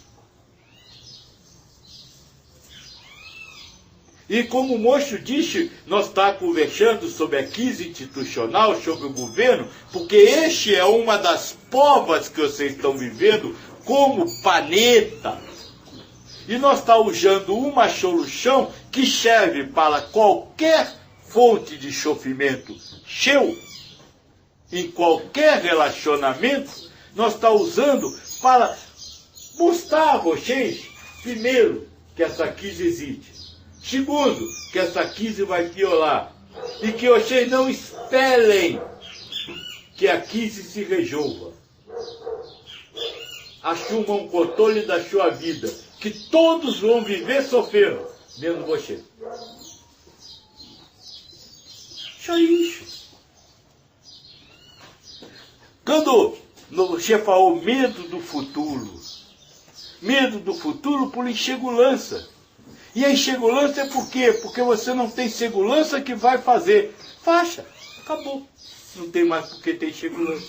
E como o moço disse, nós estamos conversando sobre a crise institucional, sobre o governo, porque este é uma das provas que vocês estão vivendo como planeta. E nós estamos usando uma solução que serve para qualquer fonte de sofrimento seu, em qualquer relacionamento, nós estamos usando para mostrar a vocês, primeiro, que essa crise existe. Segundo, que essa crise vai piorar. E que vocês não esperem que a crise se resolva. Assumam o controle da sua vida, que todos vão viver sofrendo, menos você. Só isso. Quando você falou medo do futuro por insegurança. E a insegurança é por quê? Porque você não tem segurança que vai fazer. Faça, acabou. Não tem mais porque tem insegurança.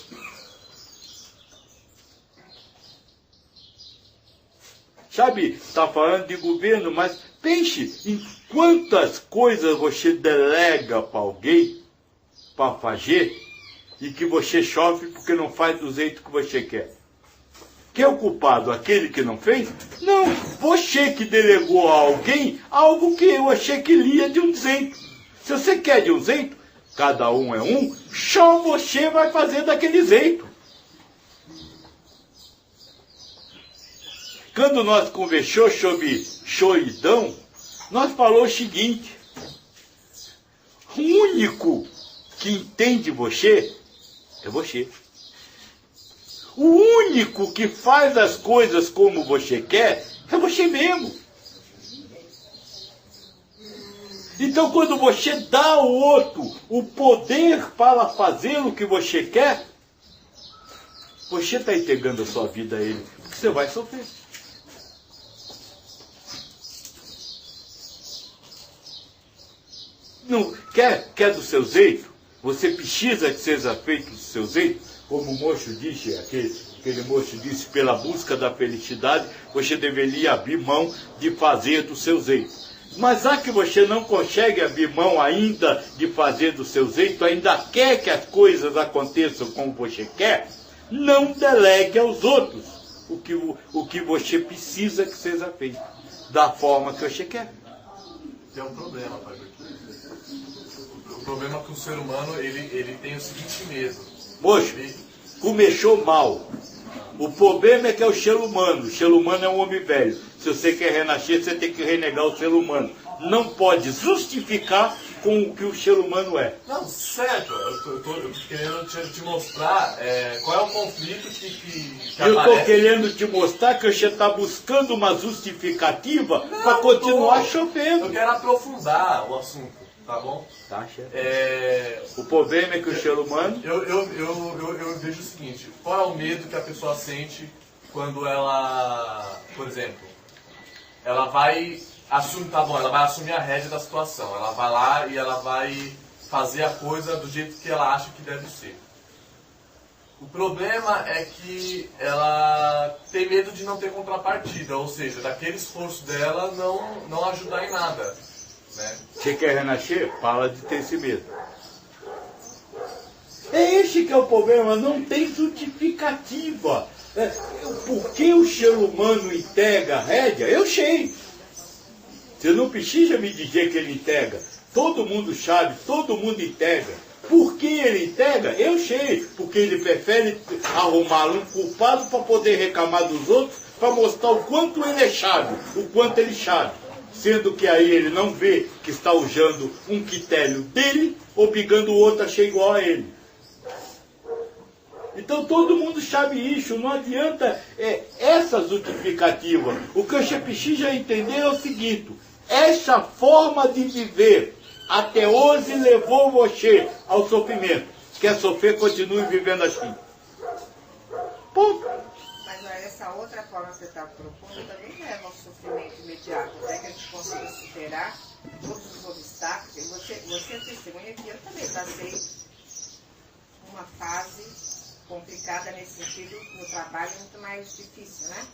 Sabe, está falando de governo, mas pense em quantas coisas você delega para alguém para fazer e que você sofre porque não faz do jeito que você quer. Quem é o culpado? Aquele que não fez? Não, você que delegou a alguém algo que você queria de um jeito. Se você quer de um jeito, cada um é um, só você vai fazer daquele jeito. Quando nós conversamos sobre solidão, nós falamos o seguinte: o único que entende você é você. O único que faz as coisas como você quer é você mesmo. Então, quando você dá ao outro o poder para fazer o que você quer, você está entregando a sua vida a ele, porque você vai sofrer. Não, quer do seu jeito? Você precisa que seja feito do seu jeito? Como o moço disse, aquele moço disse, pela busca da felicidade, você deveria abrir mão de fazer do seu jeito. Mas já que você não consegue abrir mão ainda de fazer do seu jeito, ainda quer que as coisas aconteçam como você quer, não delegue aos outros o que você precisa que seja feito, da forma que você quer. Tem um problema, Pai. O problema é que o ser humano ele tem o seguinte medo. Moço, começou mal. O problema é que é o ser humano. O ser humano é um homem velho. Se você quer renascer, você tem que renegar o ser humano. Não pode justificar com o que o ser humano é. Não, certo. Eu tô querendo te mostrar qual é o conflito que eu estou querendo te mostrar que você está buscando uma justificativa para continuar chovendo. Eu quero aprofundar o assunto, tá bom? Tá, chefe. O problema é que o ser humano... Eu vejo o seguinte, qual é o medo que a pessoa sente quando ela, por exemplo, ela vai assumir, tá bom, ela vai assumir a rédea da situação, ela vai lá e ela vai fazer a coisa do jeito que ela acha que deve ser. O problema é que ela tem medo de não ter contrapartida, ou seja, daquele esforço dela não ajudar em nada. né? Você quer renascer? Fala de ter esse medo. É este que é o problema, não tem justificativa. Por que o ser humano entrega a rédea? Eu sei. Você não precisa me dizer que ele entrega. Todo mundo sabe, todo mundo entrega. Por que ele entrega? Eu sei. Porque ele prefere arrumar um culpado para poder reclamar dos outros, para mostrar o quanto ele é sábio, o quanto ele sabe. Sendo que aí ele não vê que está usando um critério dele, obrigando o outro a ser igual a ele. Então todo mundo sabe isso, não adianta essa justificativa. O que você precisa entender é o seguinte: essa forma de viver até hoje levou você ao sofrimento. Quer sofrer, continue vivendo assim. Ponto. Mas olha, essa outra forma que você está propondo também leva ao sofrimento imediato, até que a gente consiga superar todos os obstáculos. E você é testemunha que eu também passei uma fase complicada nesse sentido, no trabalho é muito mais difícil, né?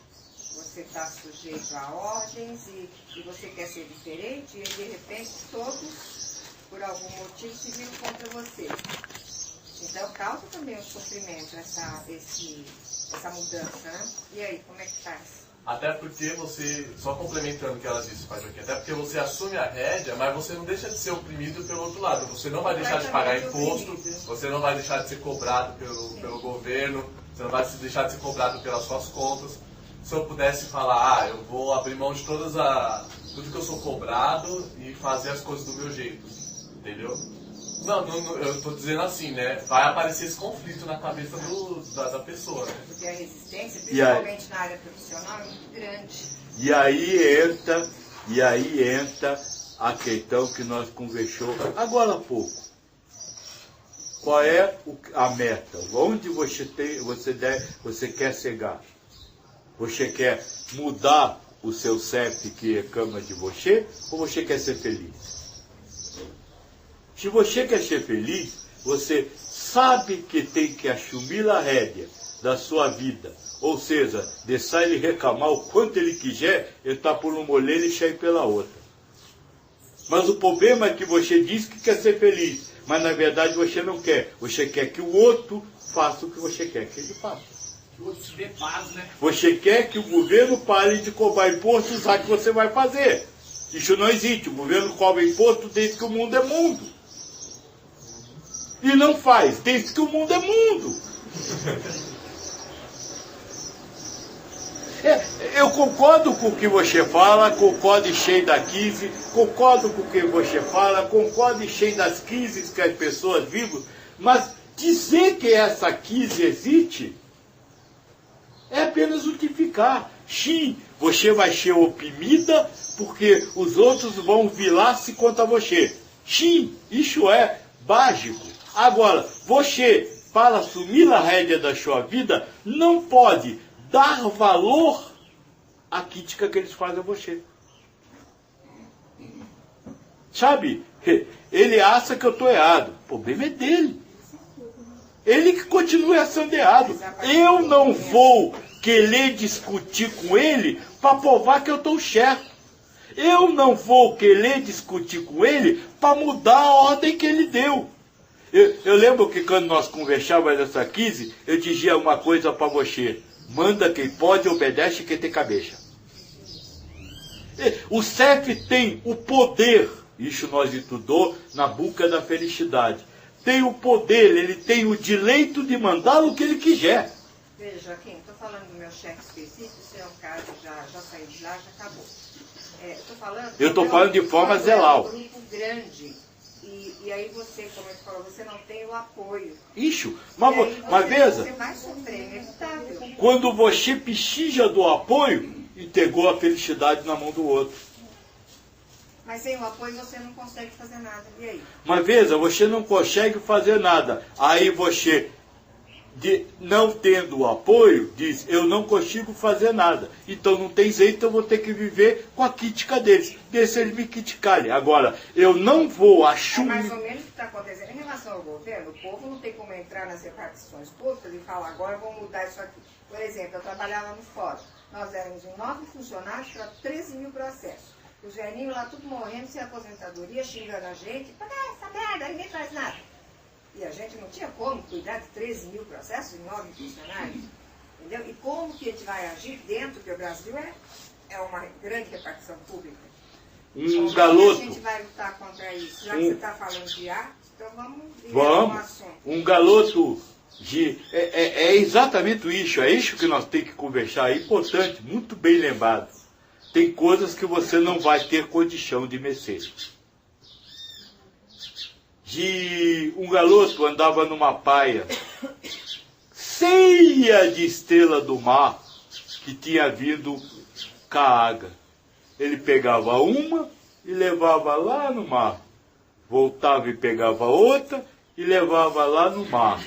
Você está sujeito a ordens e você quer ser diferente e de repente todos, por algum motivo, se viram contra você. Então causa também um sofrimento essa mudança, né? E aí, como é que faz? Até porque você, só complementando o que ela disse, Pai Joaquim, até porque você assume a rédea, mas você não deixa de ser oprimido pelo outro lado. Você não vai deixar de pagar imposto, você não vai deixar de ser cobrado pelo governo, você não vai deixar de ser cobrado pelas suas contas. Se eu pudesse falar, eu vou abrir mão de tudo que eu sou cobrado e fazer as coisas do meu jeito, entendeu? Não, eu estou dizendo assim, né? Vai aparecer esse conflito na cabeça da pessoa, né? Porque a resistência, principalmente na área profissional, é muito grande. E aí entra a questão que nós conversamos agora há pouco. Qual é a meta? Onde você quer chegar? Você quer mudar o seu CEP que reclama de você, ou você quer ser feliz? Se você quer ser feliz, você sabe que tem que assumir a rédea da sua vida. Ou seja, deixar ele reclamar o quanto ele quiser, entrar por uma orelha e sair pela outra. Mas o problema é que você diz que quer ser feliz, mas na verdade você não quer. Você quer que o outro faça o que você quer que ele faça. Que o outro te dê paz, né? Você quer que o governo pare de cobrar imposto, já que você vai fazer. Isso não existe. O governo cobra imposto desde que o mundo é mundo. E não faz, desde que o mundo é mundo. Eu concordo com o que você fala, concordo e cheio da crise, concordo com o que você fala, concordo e cheio das crises que as pessoas vivem, mas dizer que essa crise existe é apenas justificar. Sim, você vai ser oprimida porque os outros vão virar-se contra você. Sim, isso é básico. Agora, você, para assumir a rédea da sua vida, não pode dar valor à crítica que eles fazem a você. Sabe? Ele acha que eu estou errado. O problema é dele. Ele que continua sendo errado. Eu não vou querer discutir com ele para provar que eu estou certo. Eu não vou querer discutir com ele para mudar a ordem que ele deu. Eu lembro que quando nós conversávamos nessa crise, eu dizia uma coisa para você: manda quem pode, obedece quem tem cabeça. O CEF tem o poder, isso nós estudou na Boca da Felicidade, tem o poder, ele tem o direito de mandar o que ele quiser. Veja, Joaquim, estou falando do meu chefe específico, isso é um caso, já saiu de lá, já acabou. Eu estou falando de forma geral. É um grupo grande. E aí você, como ele falou, você não tem o apoio. Isso, mas veja, você vai sofrer, é inevitável. Quando você precisa do apoio, entregou a felicidade na mão do outro. Mas sem o apoio você não consegue fazer nada, e aí? Mas veja, você não consegue fazer nada. Aí você, não tendo o apoio, diz, eu não consigo fazer nada. Então não tem jeito, eu vou ter que viver com a crítica deles. Deixa eles me criticarem. Agora, eu não vou assumir... É mais ou menos o que está acontecendo em relação ao governo. O povo não tem como entrar nas repartições públicas e falar, agora eu vou mudar isso aqui. Por exemplo, eu trabalhava no fórum. Nós éramos em 9 funcionários para 13 mil processos. Os velhinhos lá tudo morrendo sem aposentadoria, xingando a gente. Paga essa merda, ninguém faz nada. E a gente não tinha como cuidar de 13 mil processos e 9 funcionários. Entendeu? E como que a gente vai agir dentro, porque o Brasil é uma grande repartição pública. Um Como galoto. a gente vai lutar contra isso? Já que você está falando de arte, então vamos ver um Vamos. assunto. Um galoto é exatamente isso. É isso que nós temos que conversar. É importante, muito bem lembrado. Tem coisas que você não vai ter condição de mexer. Um galoto andava numa praia cheia de estrela do mar que tinha vindo caaga. Ele pegava uma e levava lá no mar. Voltava e pegava outra e levava lá no mar.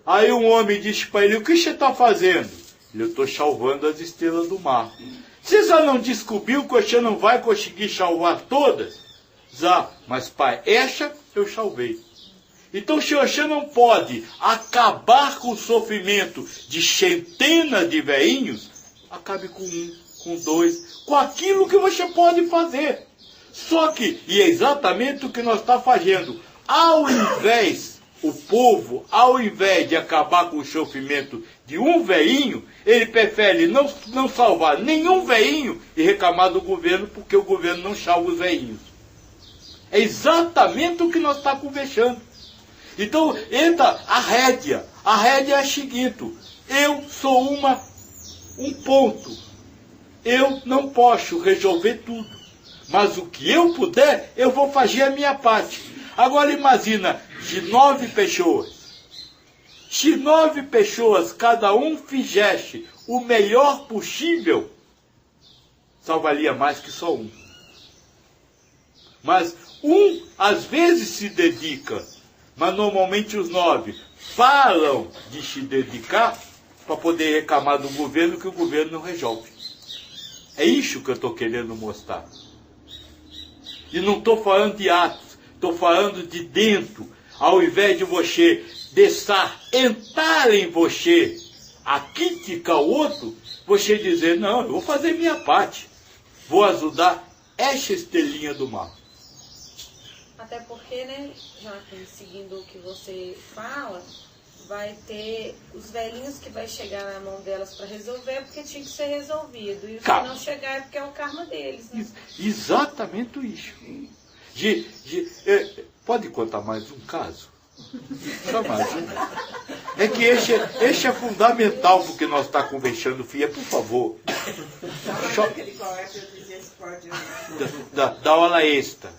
Aí um homem disse para ele: o que você está fazendo? Eu estou salvando as estrelas do mar. Você já não descobriu que você não vai conseguir salvar todas? Já, mas pai, essa eu salvei. Então se você não pode acabar com o sofrimento de centenas de velhinhos, acabe com um, com dois, com aquilo que você pode fazer. Só que, e é exatamente o que nós estamos fazendo, ao invés, o povo, ao invés de acabar com o sofrimento de um velhinho, ele prefere não salvar nenhum velhinho e reclamar do governo, porque o governo não salva os velhinhos. É exatamente o que nós estamos conversando. Então, entra a rédea. A rédea é a seguinte: eu sou um ponto. Eu não posso resolver tudo. Mas o que eu puder, eu vou fazer a minha parte. Agora imagina, de 9 pessoas. Se 9 pessoas, cada um fizesse o melhor possível, salvaria mais que só um. Mas um, às vezes, se dedica, mas normalmente os 9 falam de se dedicar para poder reclamar do governo que o governo não resolve. É isso que eu estou querendo mostrar. E não estou falando de atos, estou falando de dentro. Ao invés de você deixar entrar em você a crítica ao outro, você dizer: não, eu vou fazer minha parte. Vou ajudar essa estrelinha do mar. Até porque, né, Joaquim, seguindo o que você fala, vai ter os velhinhos que vai chegar na mão delas para resolver, porque tinha que ser resolvido. E os que não chegar é porque é o karma deles, né? Exatamente isso. Pode contar mais um caso? Só mais um. É que esse é fundamental porque nós estamos conversando, filha, por favor. Só... Da aula extra.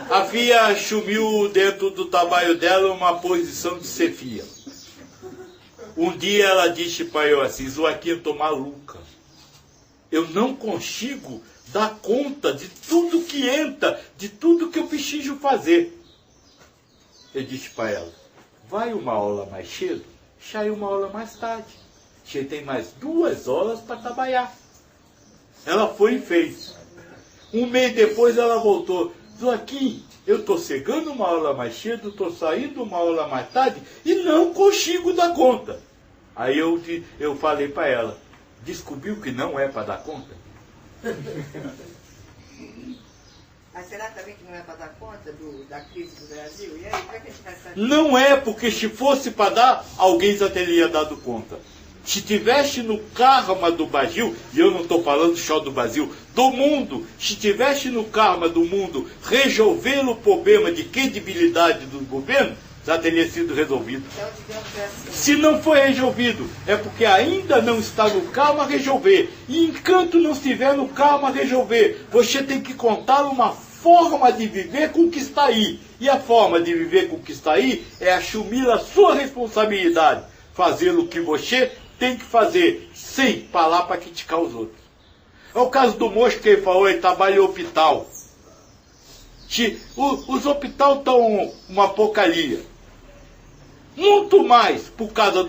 A filha assumiu dentro do trabalho dela uma posição de chefia. Um dia ela disse para eu assim: Joaquim, eu estou maluca. Eu não consigo dar conta de tudo que entra, de tudo que eu preciso fazer. Eu disse para ela: vai uma aula mais cedo, sai uma aula mais tarde. Você tem mais 2 horas para trabalhar. Ela foi e fez. Um mês depois ela voltou: Joaquim, eu estou chegando uma aula mais cedo, estou saindo uma aula mais tarde e não consigo dar conta. Aí eu falei para ela: descobriu que não é para dar conta? Mas será também que não é para dar conta da crise do Brasil? E aí, como é que a gente vai saber? Não é, porque se fosse para dar, alguém já teria dado conta. Se tivesse no karma do Brasil, e eu não estou falando só do Brasil, do mundo, se tivesse no karma do mundo resolver o problema de credibilidade do governo, já teria sido resolvido. Então, digamos assim. Se não foi resolvido, é porque ainda não está no karma resolver. E enquanto não estiver no karma resolver, você tem que contar uma forma de viver com o que está aí. E a forma de viver com o que está aí é assumir a sua responsabilidade. Fazer o que você tem que fazer, sem falar para criticar os outros. É o caso do moço que ele falou, ele trabalha em hospital. Os hospitais estão uma porcaria. Muito mais por causa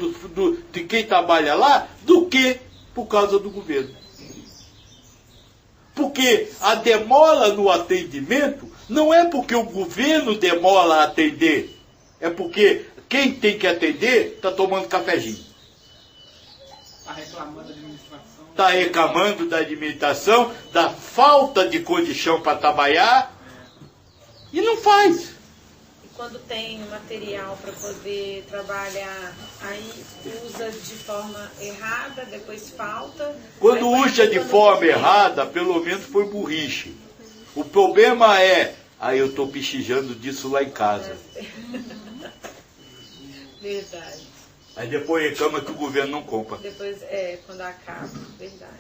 de quem trabalha lá do que por causa do governo. Porque a demora no atendimento não é porque o governo demora a atender, é porque quem tem que atender está tomando cafezinho. Está reclamando da administração. Está reclamando da administração, da falta de condição para trabalhar, e não faz. E quando tem material para poder trabalhar, aí usa de forma errada, depois falta. Quando usa de forma errada, pelo menos foi burrice. O problema é, aí eu estou pichijando disso lá em casa. Verdade. Aí depois reclama que o governo não compra. Depois, quando acaba, verdade.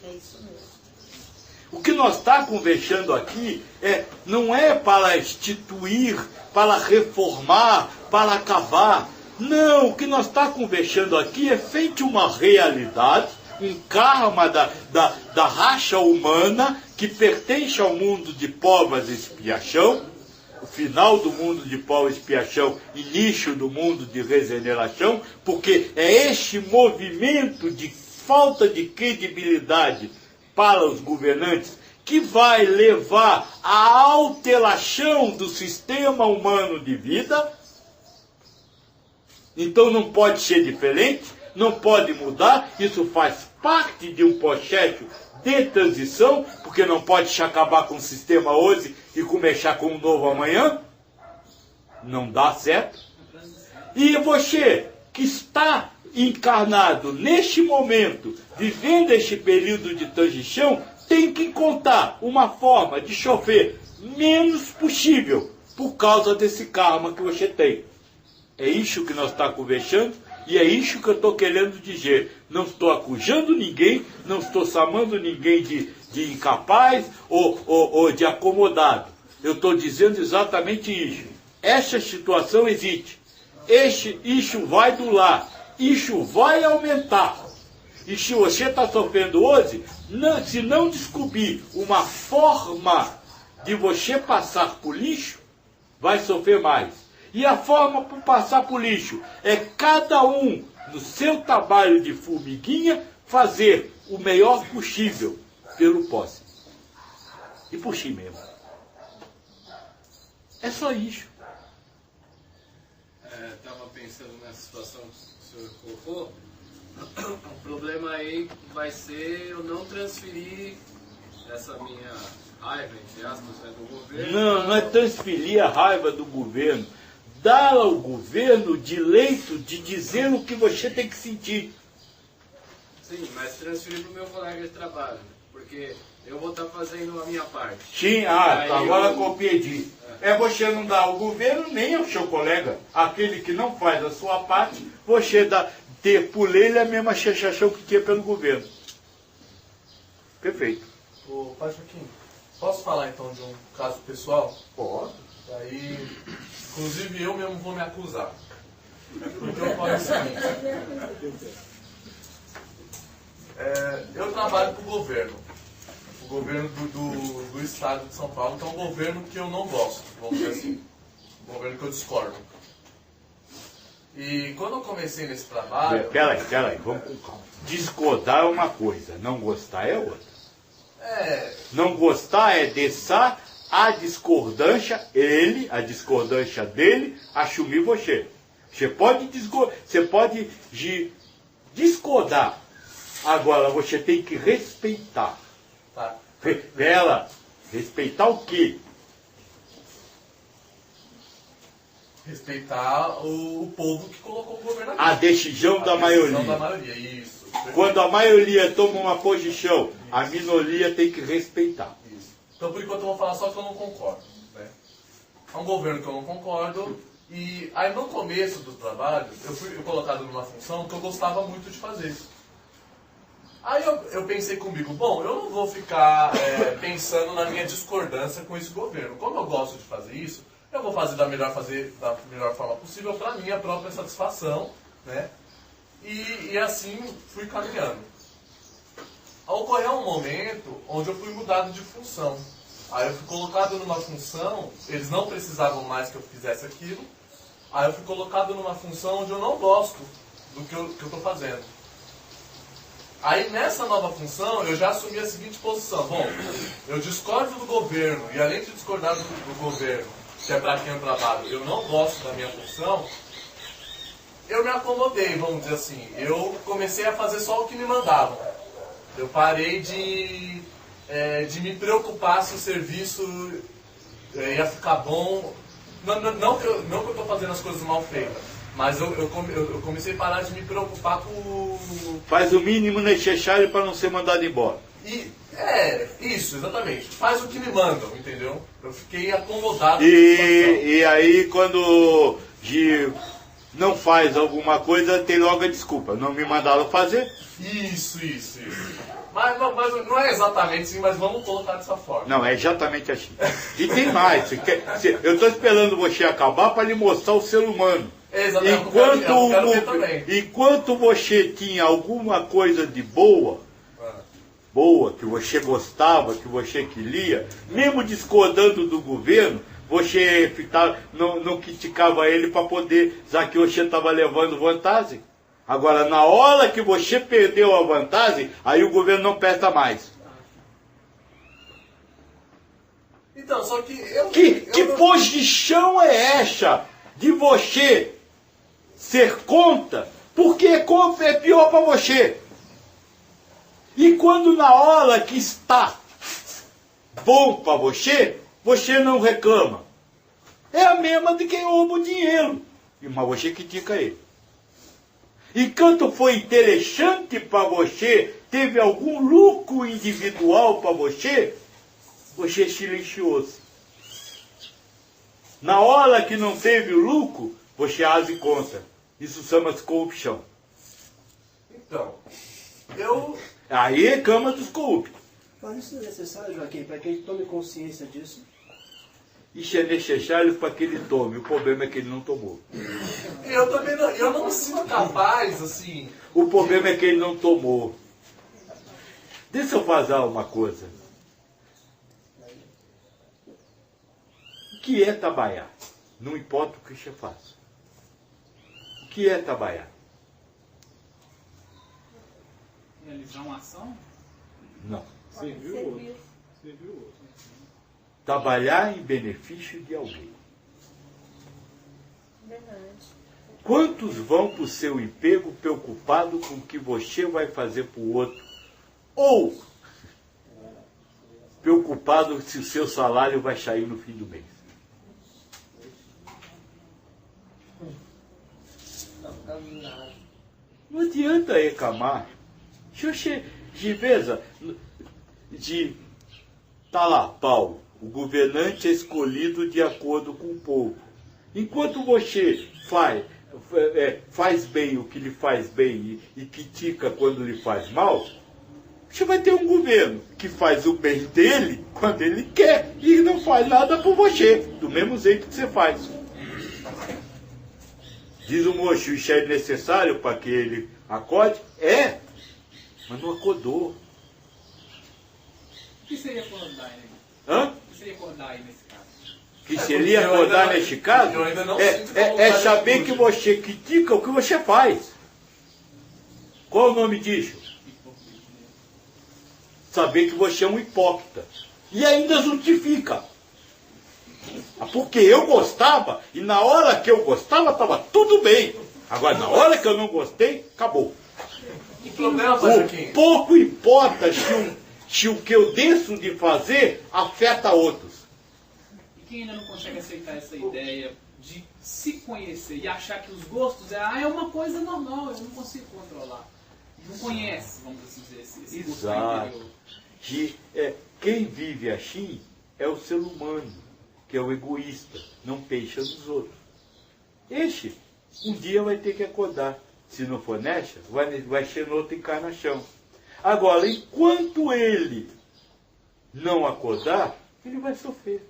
É isso mesmo. O que nós estamos conversando aqui não é para instituir, para reformar, para acabar. Não, o que nós estamos conversando aqui é feito uma realidade, um karma da raça humana que pertence ao mundo de provas e expiação, o final do mundo de provas e expiação, início do mundo de regeneração, porque é este movimento de falta de credibilidade para os governantes que vai levar à alteração do sistema humano de vida. Então não pode ser diferente, não pode mudar, isso faz parte de um processo de transição, porque não pode se acabar com o sistema hoje e começar com um novo amanhã. Não dá certo. E você que está encarnado neste momento, vivendo este período de transição, tem que encontrar uma forma de chover menos possível por causa desse karma que você tem. É isso que nós estamos conversando e é isso que eu estou querendo dizer. Não estou acusando ninguém, não estou chamando ninguém de incapaz ou de acomodado. Eu estou dizendo exatamente isso. Essa situação existe. Isso vai durar. Isso vai aumentar. E se você está sofrendo hoje, se não descobrir uma forma de você passar por lixo, vai sofrer mais. E a forma para passar por lixo é cada um, no seu trabalho de formiguinha, fazer o melhor possível pelo próximo. E por si mesmo. É só isso. Estava pensando nessa situação que o senhor colocou. O problema aí vai ser eu não transferir essa minha raiva, entre aspas, do governo. Não é transferir a raiva do governo. Dar ao governo o direito de dizer o que você tem que sentir. Sim, mas transferir para o meu colega de trabalho. Porque eu vou estar fazendo a minha parte. Sim, agora compreendi. Você não dá ao governo nem ao seu colega. Aquele que não faz a sua parte, você dá. Ter por ele a mesma sensação que tinha pelo governo. Perfeito. Ô, Pai Joaquim, posso falar então de um caso pessoal? Pode. Aí, inclusive eu mesmo vou me acusar. Porque eu falo o seguinte. Eu trabalho para o governo do estado de São Paulo, que é um governo que eu não gosto, vamos dizer assim. Um governo que eu discordo. E quando eu comecei nesse trabalho... Peraí, vamos com calma. Discordar é uma coisa, não gostar é outra. Não gostar é deixar a discordância, a discordância dele, assumir você. Você pode discordar. Agora você tem que respeitar. Tá. Respeitar o quê? Respeitar o povo que colocou o governo aqui. A decisão da maioria. A decisão da maioria, isso. Quando a maioria toma uma posição, a minoria tem que respeitar. Isso. Então, por enquanto, eu vou falar só que eu não concordo. Né? É um governo que eu não concordo. E aí, no começo do trabalho, eu fui colocado numa função que eu gostava muito de fazer. Aí eu pensei comigo, bom, eu não vou ficar pensando na minha discordância com esse governo. Como eu gosto de fazer isso, eu vou fazer da melhor forma possível para a minha própria satisfação, né? E assim fui caminhando. Ocorreu um momento onde eu fui mudado de função. Aí eu fui colocado numa função, eles não precisavam mais que eu fizesse aquilo. Aí eu fui colocado numa função onde eu não gosto do que eu estou fazendo. Aí nessa nova função eu já assumi a seguinte posição. Bom, eu discordo do governo, e além de discordar do governo, que é para quem eu trabalho, eu não gosto da minha função, eu me acomodei, vamos dizer assim. Eu comecei a fazer só o que me mandavam. Eu parei de me preocupar se o serviço ia ficar bom. Não que eu estou fazendo as coisas mal feitas, mas eu comecei a parar de me preocupar com... Faz o mínimo necessário para não ser mandado embora. Isso, exatamente. Faz o que me mandam, entendeu? Eu fiquei acomodado. E aí quando não faz alguma coisa, tem logo a desculpa. Não me mandaram fazer. Isso. Mas não é exatamente assim, mas vamos colocar dessa forma. Não, é exatamente assim. E tem mais. Eu estou esperando você acabar para lhe mostrar o ser humano. Exatamente. Enquanto você tinha alguma coisa de boa, que você gostava, que você queria, mesmo discordando do governo, você não criticava ele para poder, já que você estava levando vantagem. Agora, na hora que você perdeu a vantagem, aí o governo não presta mais. Então, só que Que posição é essa de você ser contra? Porque contra é pior para você. E quando na hora que está bom para você, você não reclama. É a mesma de quem rouba o dinheiro. Mas você critica ele. Enquanto foi interessante para você, teve algum lucro individual para você silenciou-se. Na hora que não teve lucro, você age contra. Isso chama-se corrupção. Então, aí é cama dos corruptos. Mas isso é necessário, Joaquim, para que ele tome consciência disso? Isso é necessário para que ele tome. O problema é que ele não tomou. Eu também não me sinto capaz, assim... O problema é que ele não tomou. Deixa eu fazer uma coisa. O que é trabalhar? Não importa o que você faça. O que é trabalhar? Realizar uma ação? Não. Servir o outro. Trabalhar em benefício de alguém. Verdade. Quantos vão para o seu emprego preocupado com o que você vai fazer para o outro? Ou preocupado se o seu salário vai sair no fim do mês? Não adianta reclamar. De vez tá lá, Paulo, o governante é escolhido de acordo com o povo. Enquanto você faz bem o que lhe faz bem e critica quando lhe faz mal, você vai ter um governo que faz o bem dele quando ele quer e não faz nada por você, do mesmo jeito que você faz. Diz o moço, isso é necessário para que ele acorde? É, mas não acordou. O que seria acordar aí? Hã? O que seria acordar aí nesse caso? Que seria acordar neste caso? É saber que você critica o que você faz. Qual o nome disso? Saber que você é um hipócrita. E ainda justifica. Porque eu gostava, e na hora que eu gostava estava tudo bem. Agora, na hora que eu não gostei, acabou. Pouco importa se o que eu deixo de fazer afeta outros. E quem ainda não consegue aceitar essa ideia de se conhecer e achar que os gostos é uma coisa normal, eu não consigo controlar. Não conhece, vamos assim dizer, esse gosto interior. Quem vive assim é o ser humano, que é o egoísta, não pensa nos outros. Este, um dia vai ter que acordar. Se não for nessa, vai ser noutra encarnação. Agora, enquanto ele não acordar, ele vai sofrer.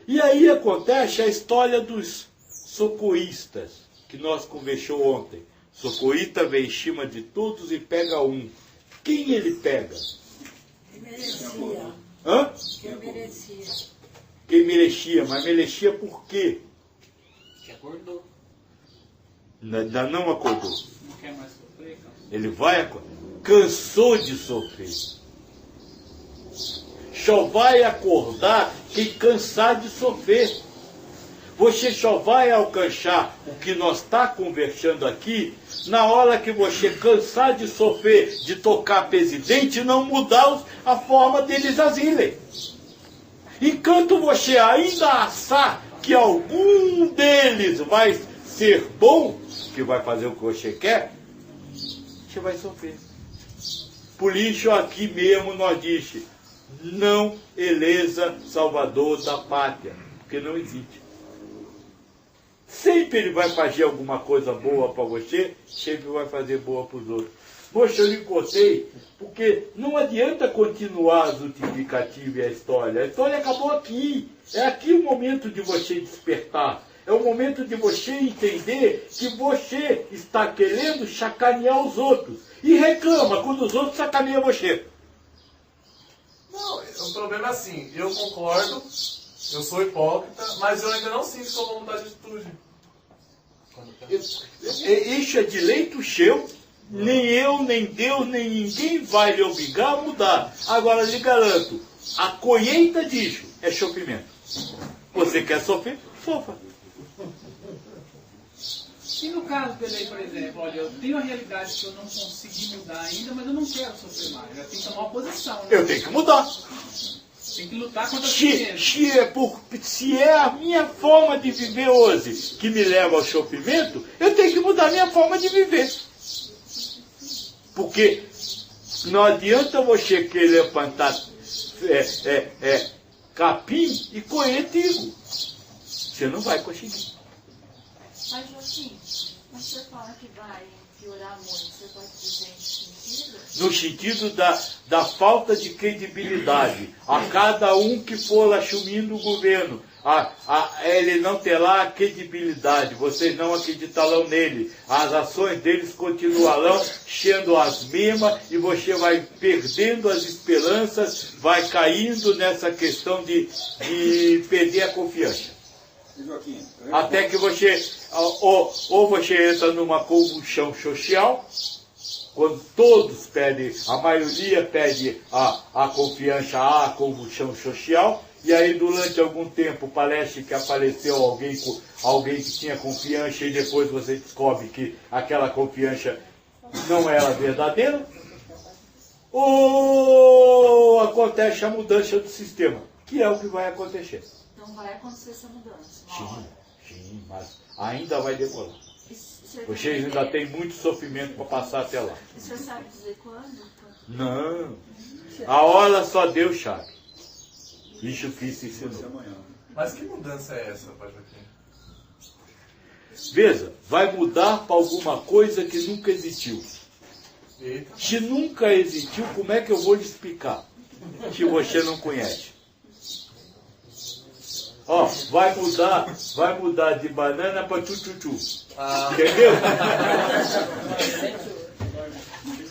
E aí acontece a história dos socorristas, que nós conversamos ontem. Socorrista vem em cima de todos e pega um. Quem ele pega? Quem merecia. Hã? Quem merecia. Quem merecia, mas merecia por quê? Que acordou. Ainda não acordou. Não quer mais sofrer, cansou. Ele vai acordar. Cansou de sofrer. Só vai acordar quem cansar de sofrer. Você só vai alcançar o que nós está conversando aqui na hora que você cansar de sofrer, de tocar presidente e não mudar a forma deles agirem. Enquanto você ainda achar que algum deles vai ser bom, que vai fazer o que você quer, você vai sofrer. Por isso aqui mesmo nós disse, não eleja Salvador da pátria, porque não existe. Sempre ele vai fazer alguma coisa boa para você, sempre vai fazer boa para os outros. Poxa, eu lhe contei, porque não adianta continuar a justificativa e a história. A história acabou aqui. É aqui o momento de você despertar. É o momento de você entender que você está querendo sacanear os outros. E reclama quando os outros sacaneiam você. Não, o problema é assim, eu concordo, eu sou hipócrita, mas eu ainda não sinto que eu vou mudar de atitude. Isso é direito seu. Nem eu, nem Deus, nem ninguém vai lhe obrigar a mudar. Agora, lhe garanto, a colheita disso é sofrimento. Você quer sofrer? Sofra. E no caso dele, por exemplo, olha, eu tenho a realidade que eu não consegui mudar ainda, mas eu não quero sofrer mais. Eu tenho que tomar uma posição. Né? Eu tenho que mudar. Tem que lutar contra se é a minha forma de viver hoje que me leva ao sofrimento, eu tenho que mudar a minha forma de viver. Porque não adianta você querer plantar capim e colher trigo. Você não vai conseguir. Mas assim, mas você fala que vai piorar muito, você pode dizer em que sentido? No sentido da falta de credibilidade. A cada um que for assumindo o governo, ele não terá credibilidade, vocês não acreditarão nele. As ações deles continuarão sendo as mesmas e você vai perdendo as esperanças, vai caindo nessa questão de perder a confiança. Joaquim, até que você, ou você entra numa convulsão social, quando todos pedem, a maioria pede a confiança à convulsão social, e aí durante algum tempo parece que apareceu alguém que tinha confiança e depois você descobre que aquela confiança não era verdadeira, ou acontece a mudança do sistema, que é o que vai acontecer. Então vai acontecer essa mudança. Sim, mas ainda vai demorar. Vocês ainda têm muito sofrimento para passar até lá. E o senhor sabe dizer quando? Não. A hora só Deus sabe. Isso que se ensinou. Mas que mudança é essa, Pai Joaquim? Veja, vai mudar para alguma coisa que nunca existiu. Eita. Se nunca existiu, como é que eu vou lhe explicar? Se você não conhece. Ó, vai mudar de banana para tchu-tchu-tchu. Entendeu?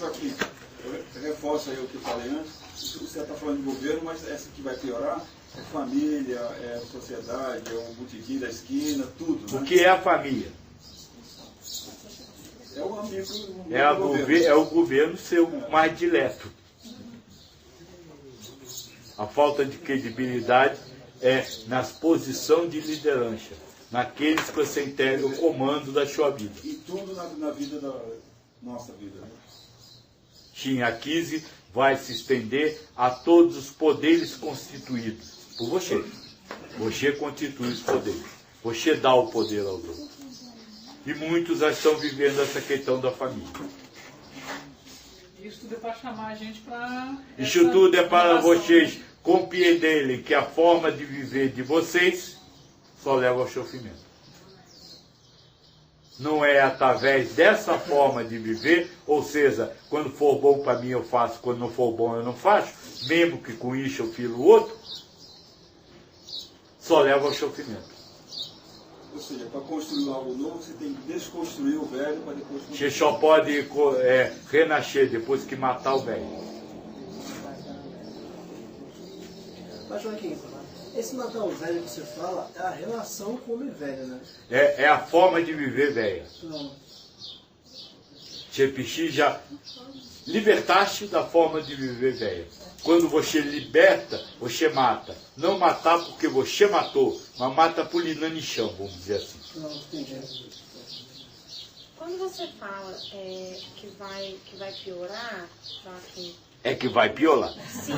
Aqui, reforça aí o que eu falei antes. Você está falando de governo, mas essa que vai piorar é família, é sociedade, é o botequim da esquina, tudo. Né? O que é a família? É o amigo é o governo seu mais direto. A falta de credibilidade é nas posições de liderança, naqueles que você integra o comando da sua vida. E tudo na vida da nossa vida. Né? Sim, a crise vai se estender a todos os poderes constituídos por você. Você constitui os poderes. Você dá o poder aos outros. E muitos já estão vivendo essa questão da família. Isso tudo é para chamar a gente para... Isso tudo é para vocês compreenderem que a forma de viver de vocês só leva ao sofrimento. Não é através dessa forma de viver, ou seja, quando for bom para mim eu faço, quando não for bom eu não faço, mesmo que com isso eu firo o outro, só leva ao sofrimento. Ou seja, para construir algo novo, você tem que desconstruir o velho para depois construir. Você só pode renascer depois que matar o velho. Mas, Joaquim, esse matar o velho que você fala é a relação com o homem velho, né? É a forma de viver velha. Não. Você precisa libertaste da forma de viver velha. Quando você liberta, você mata. Não matar porque você matou, mas mata por linanichão, vamos dizer assim. Quando você fala que vai piorar, Joaquim... É que vai piorar. Sim.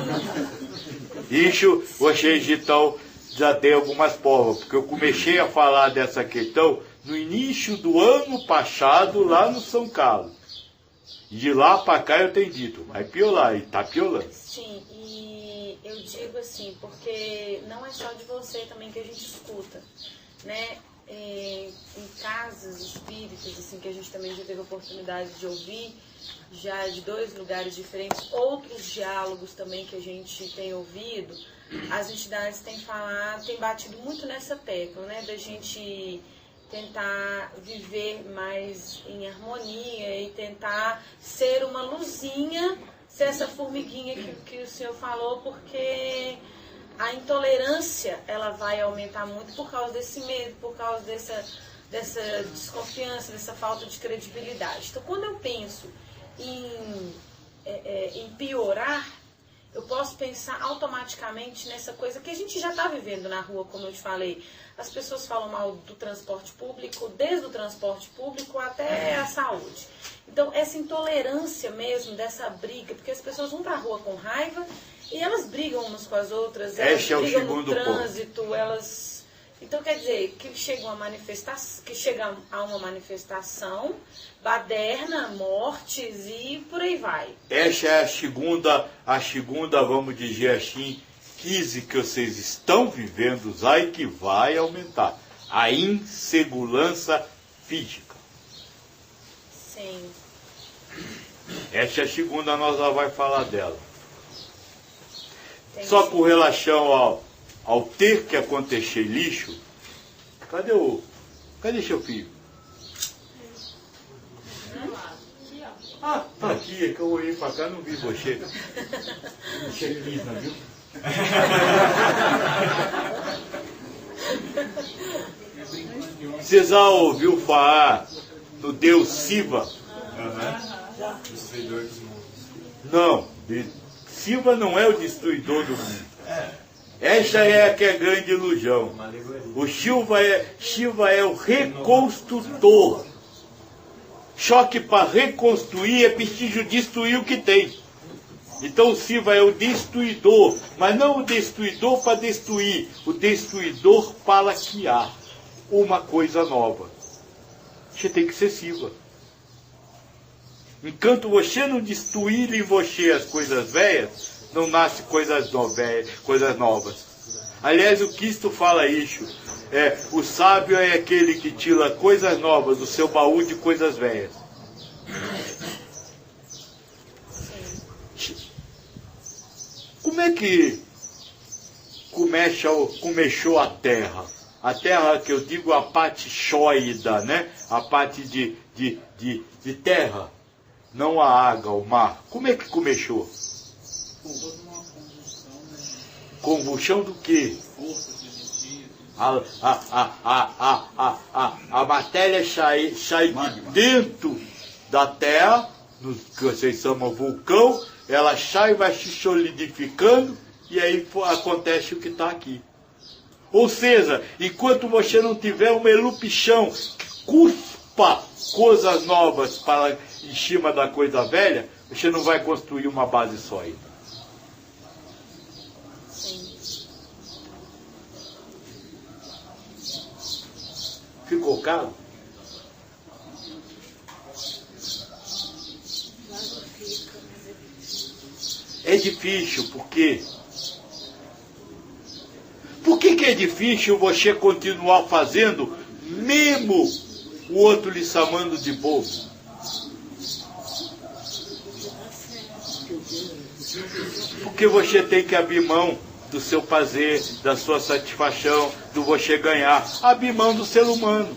Isso, vocês então já tem algumas provas, porque eu comecei a falar dessa questão no início do ano passado, lá no São Carlos. De lá para cá eu tenho dito, vai piorar, e está piorando. Sim, e eu digo assim, porque não é só de você também que a gente escuta, né? Em casas espíritas, assim, que a gente também já teve a oportunidade de ouvir, já de 2 lugares diferentes, outros diálogos também que a gente tem ouvido, as entidades têm batido muito nessa tecla, né? Da gente tentar viver mais em harmonia e tentar ser uma luzinha, ser essa formiguinha que o senhor falou, porque a intolerância ela vai aumentar muito por causa desse medo, por causa dessa desconfiança, dessa falta de credibilidade. Então, quando eu penso em piorar, eu posso pensar automaticamente nessa coisa que a gente já está vivendo na rua, como eu te falei. As pessoas falam mal do transporte público, desde o transporte público até a saúde. Então, essa intolerância mesmo, dessa briga, porque as pessoas vão para a rua com raiva e elas brigam umas com as outras, elas brigam no trânsito, elas... Então, quer dizer, que chega a uma manifestação, baderna, mortes e por aí vai. Essa é a segunda, vamos dizer assim, crise que vocês estão vivendo já e que vai aumentar. A insegurança física. Sim. Essa é a segunda, nós já vai falar dela. Entendi. Só com relação ao ter que acontecer lixo, cadê seu filho? Ah, tá aqui, é que eu olhei pra cá e não vi você. Você aqui, não viu? Você já ouviu falar do Deus Siva? Destruidor dos mundos. Não, Siva não é o destruidor do mundo. Essa é a que é a grande ilusão. O Shiva é o reconstrutor. Só que para reconstruir é preciso destruir o que tem. Então o Siva é o destruidor, mas não o destruidor para destruir, o destruidor para criar uma coisa nova. Você tem que ser Siva. Enquanto você não destruir em você as coisas velhas, não nasce coisas novas. Aliás, o Cristo fala isso. O sábio é aquele que tira coisas novas do seu baú de coisas velhas. Como é que começou a terra? A terra que eu digo a parte sólida, né? A parte de terra. Não a água, o mar. Como é que começou? Convulsão do quê? A matéria sai de dentro da terra, que vocês chamam vulcão, ela sai e vai se solidificando, e aí acontece o que está aqui. Ou seja, enquanto você não tiver uma erupção que cuspa coisas novas para em cima da coisa velha, você não vai construir uma base sólida. Ficou claro? É difícil, porque... Por que é difícil você continuar fazendo, mesmo o outro lhe chamando de bobo? Porque você tem que abrir mão do seu prazer, da sua satisfação, do você ganhar. Abrir mão do ser humano.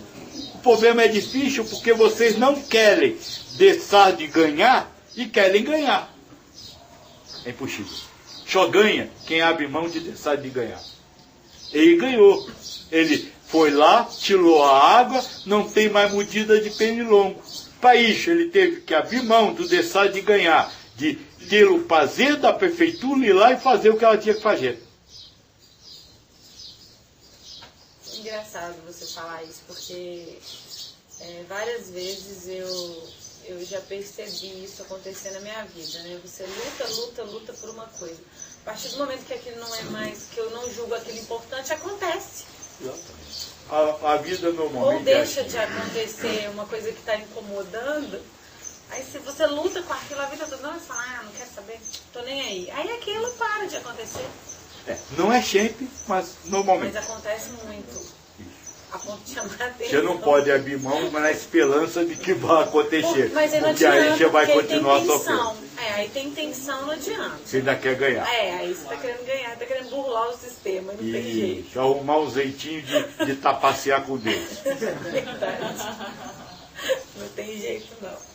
O problema é difícil porque vocês não querem deixar de ganhar e querem ganhar. É impossível. Só ganha quem abre mão de deixar de ganhar. Ele ganhou. Ele foi lá, tirou a água, não tem mais mordida de pernilongo. Para isso, ele teve que abrir mão do deixar de ganhar. de ter o prazer da prefeitura ir lá e fazer o que ela tinha que fazer. Engraçado você falar isso, porque várias vezes eu já percebi isso acontecer na minha vida, né? Você luta por uma coisa. A partir do momento que aquilo não é mais, que eu não julgo aquilo importante, acontece. A vida normalmente... Ou deixa de acontecer uma coisa que está incomodando, aí se você luta com aquilo a vida toda, não, você fala, não quero saber, tô nem aí. Aí aquilo para de acontecer. Não é sempre, mas normalmente. Mas acontece muito. A ponto de chamar a atenção. Você não pode abrir mão, mas na esperança de que vai acontecer. Mas aí não porque adianta, aí você vai porque continuar tem tensão. sofrendo. Aí tem tensão, não adianta. Você ainda quer ganhar. Aí você tá querendo ganhar, tá querendo burlar o sistema, não tem jeito. E arrumar um jeitinho de trapacear com Deus. Verdade. Não tem jeito, não.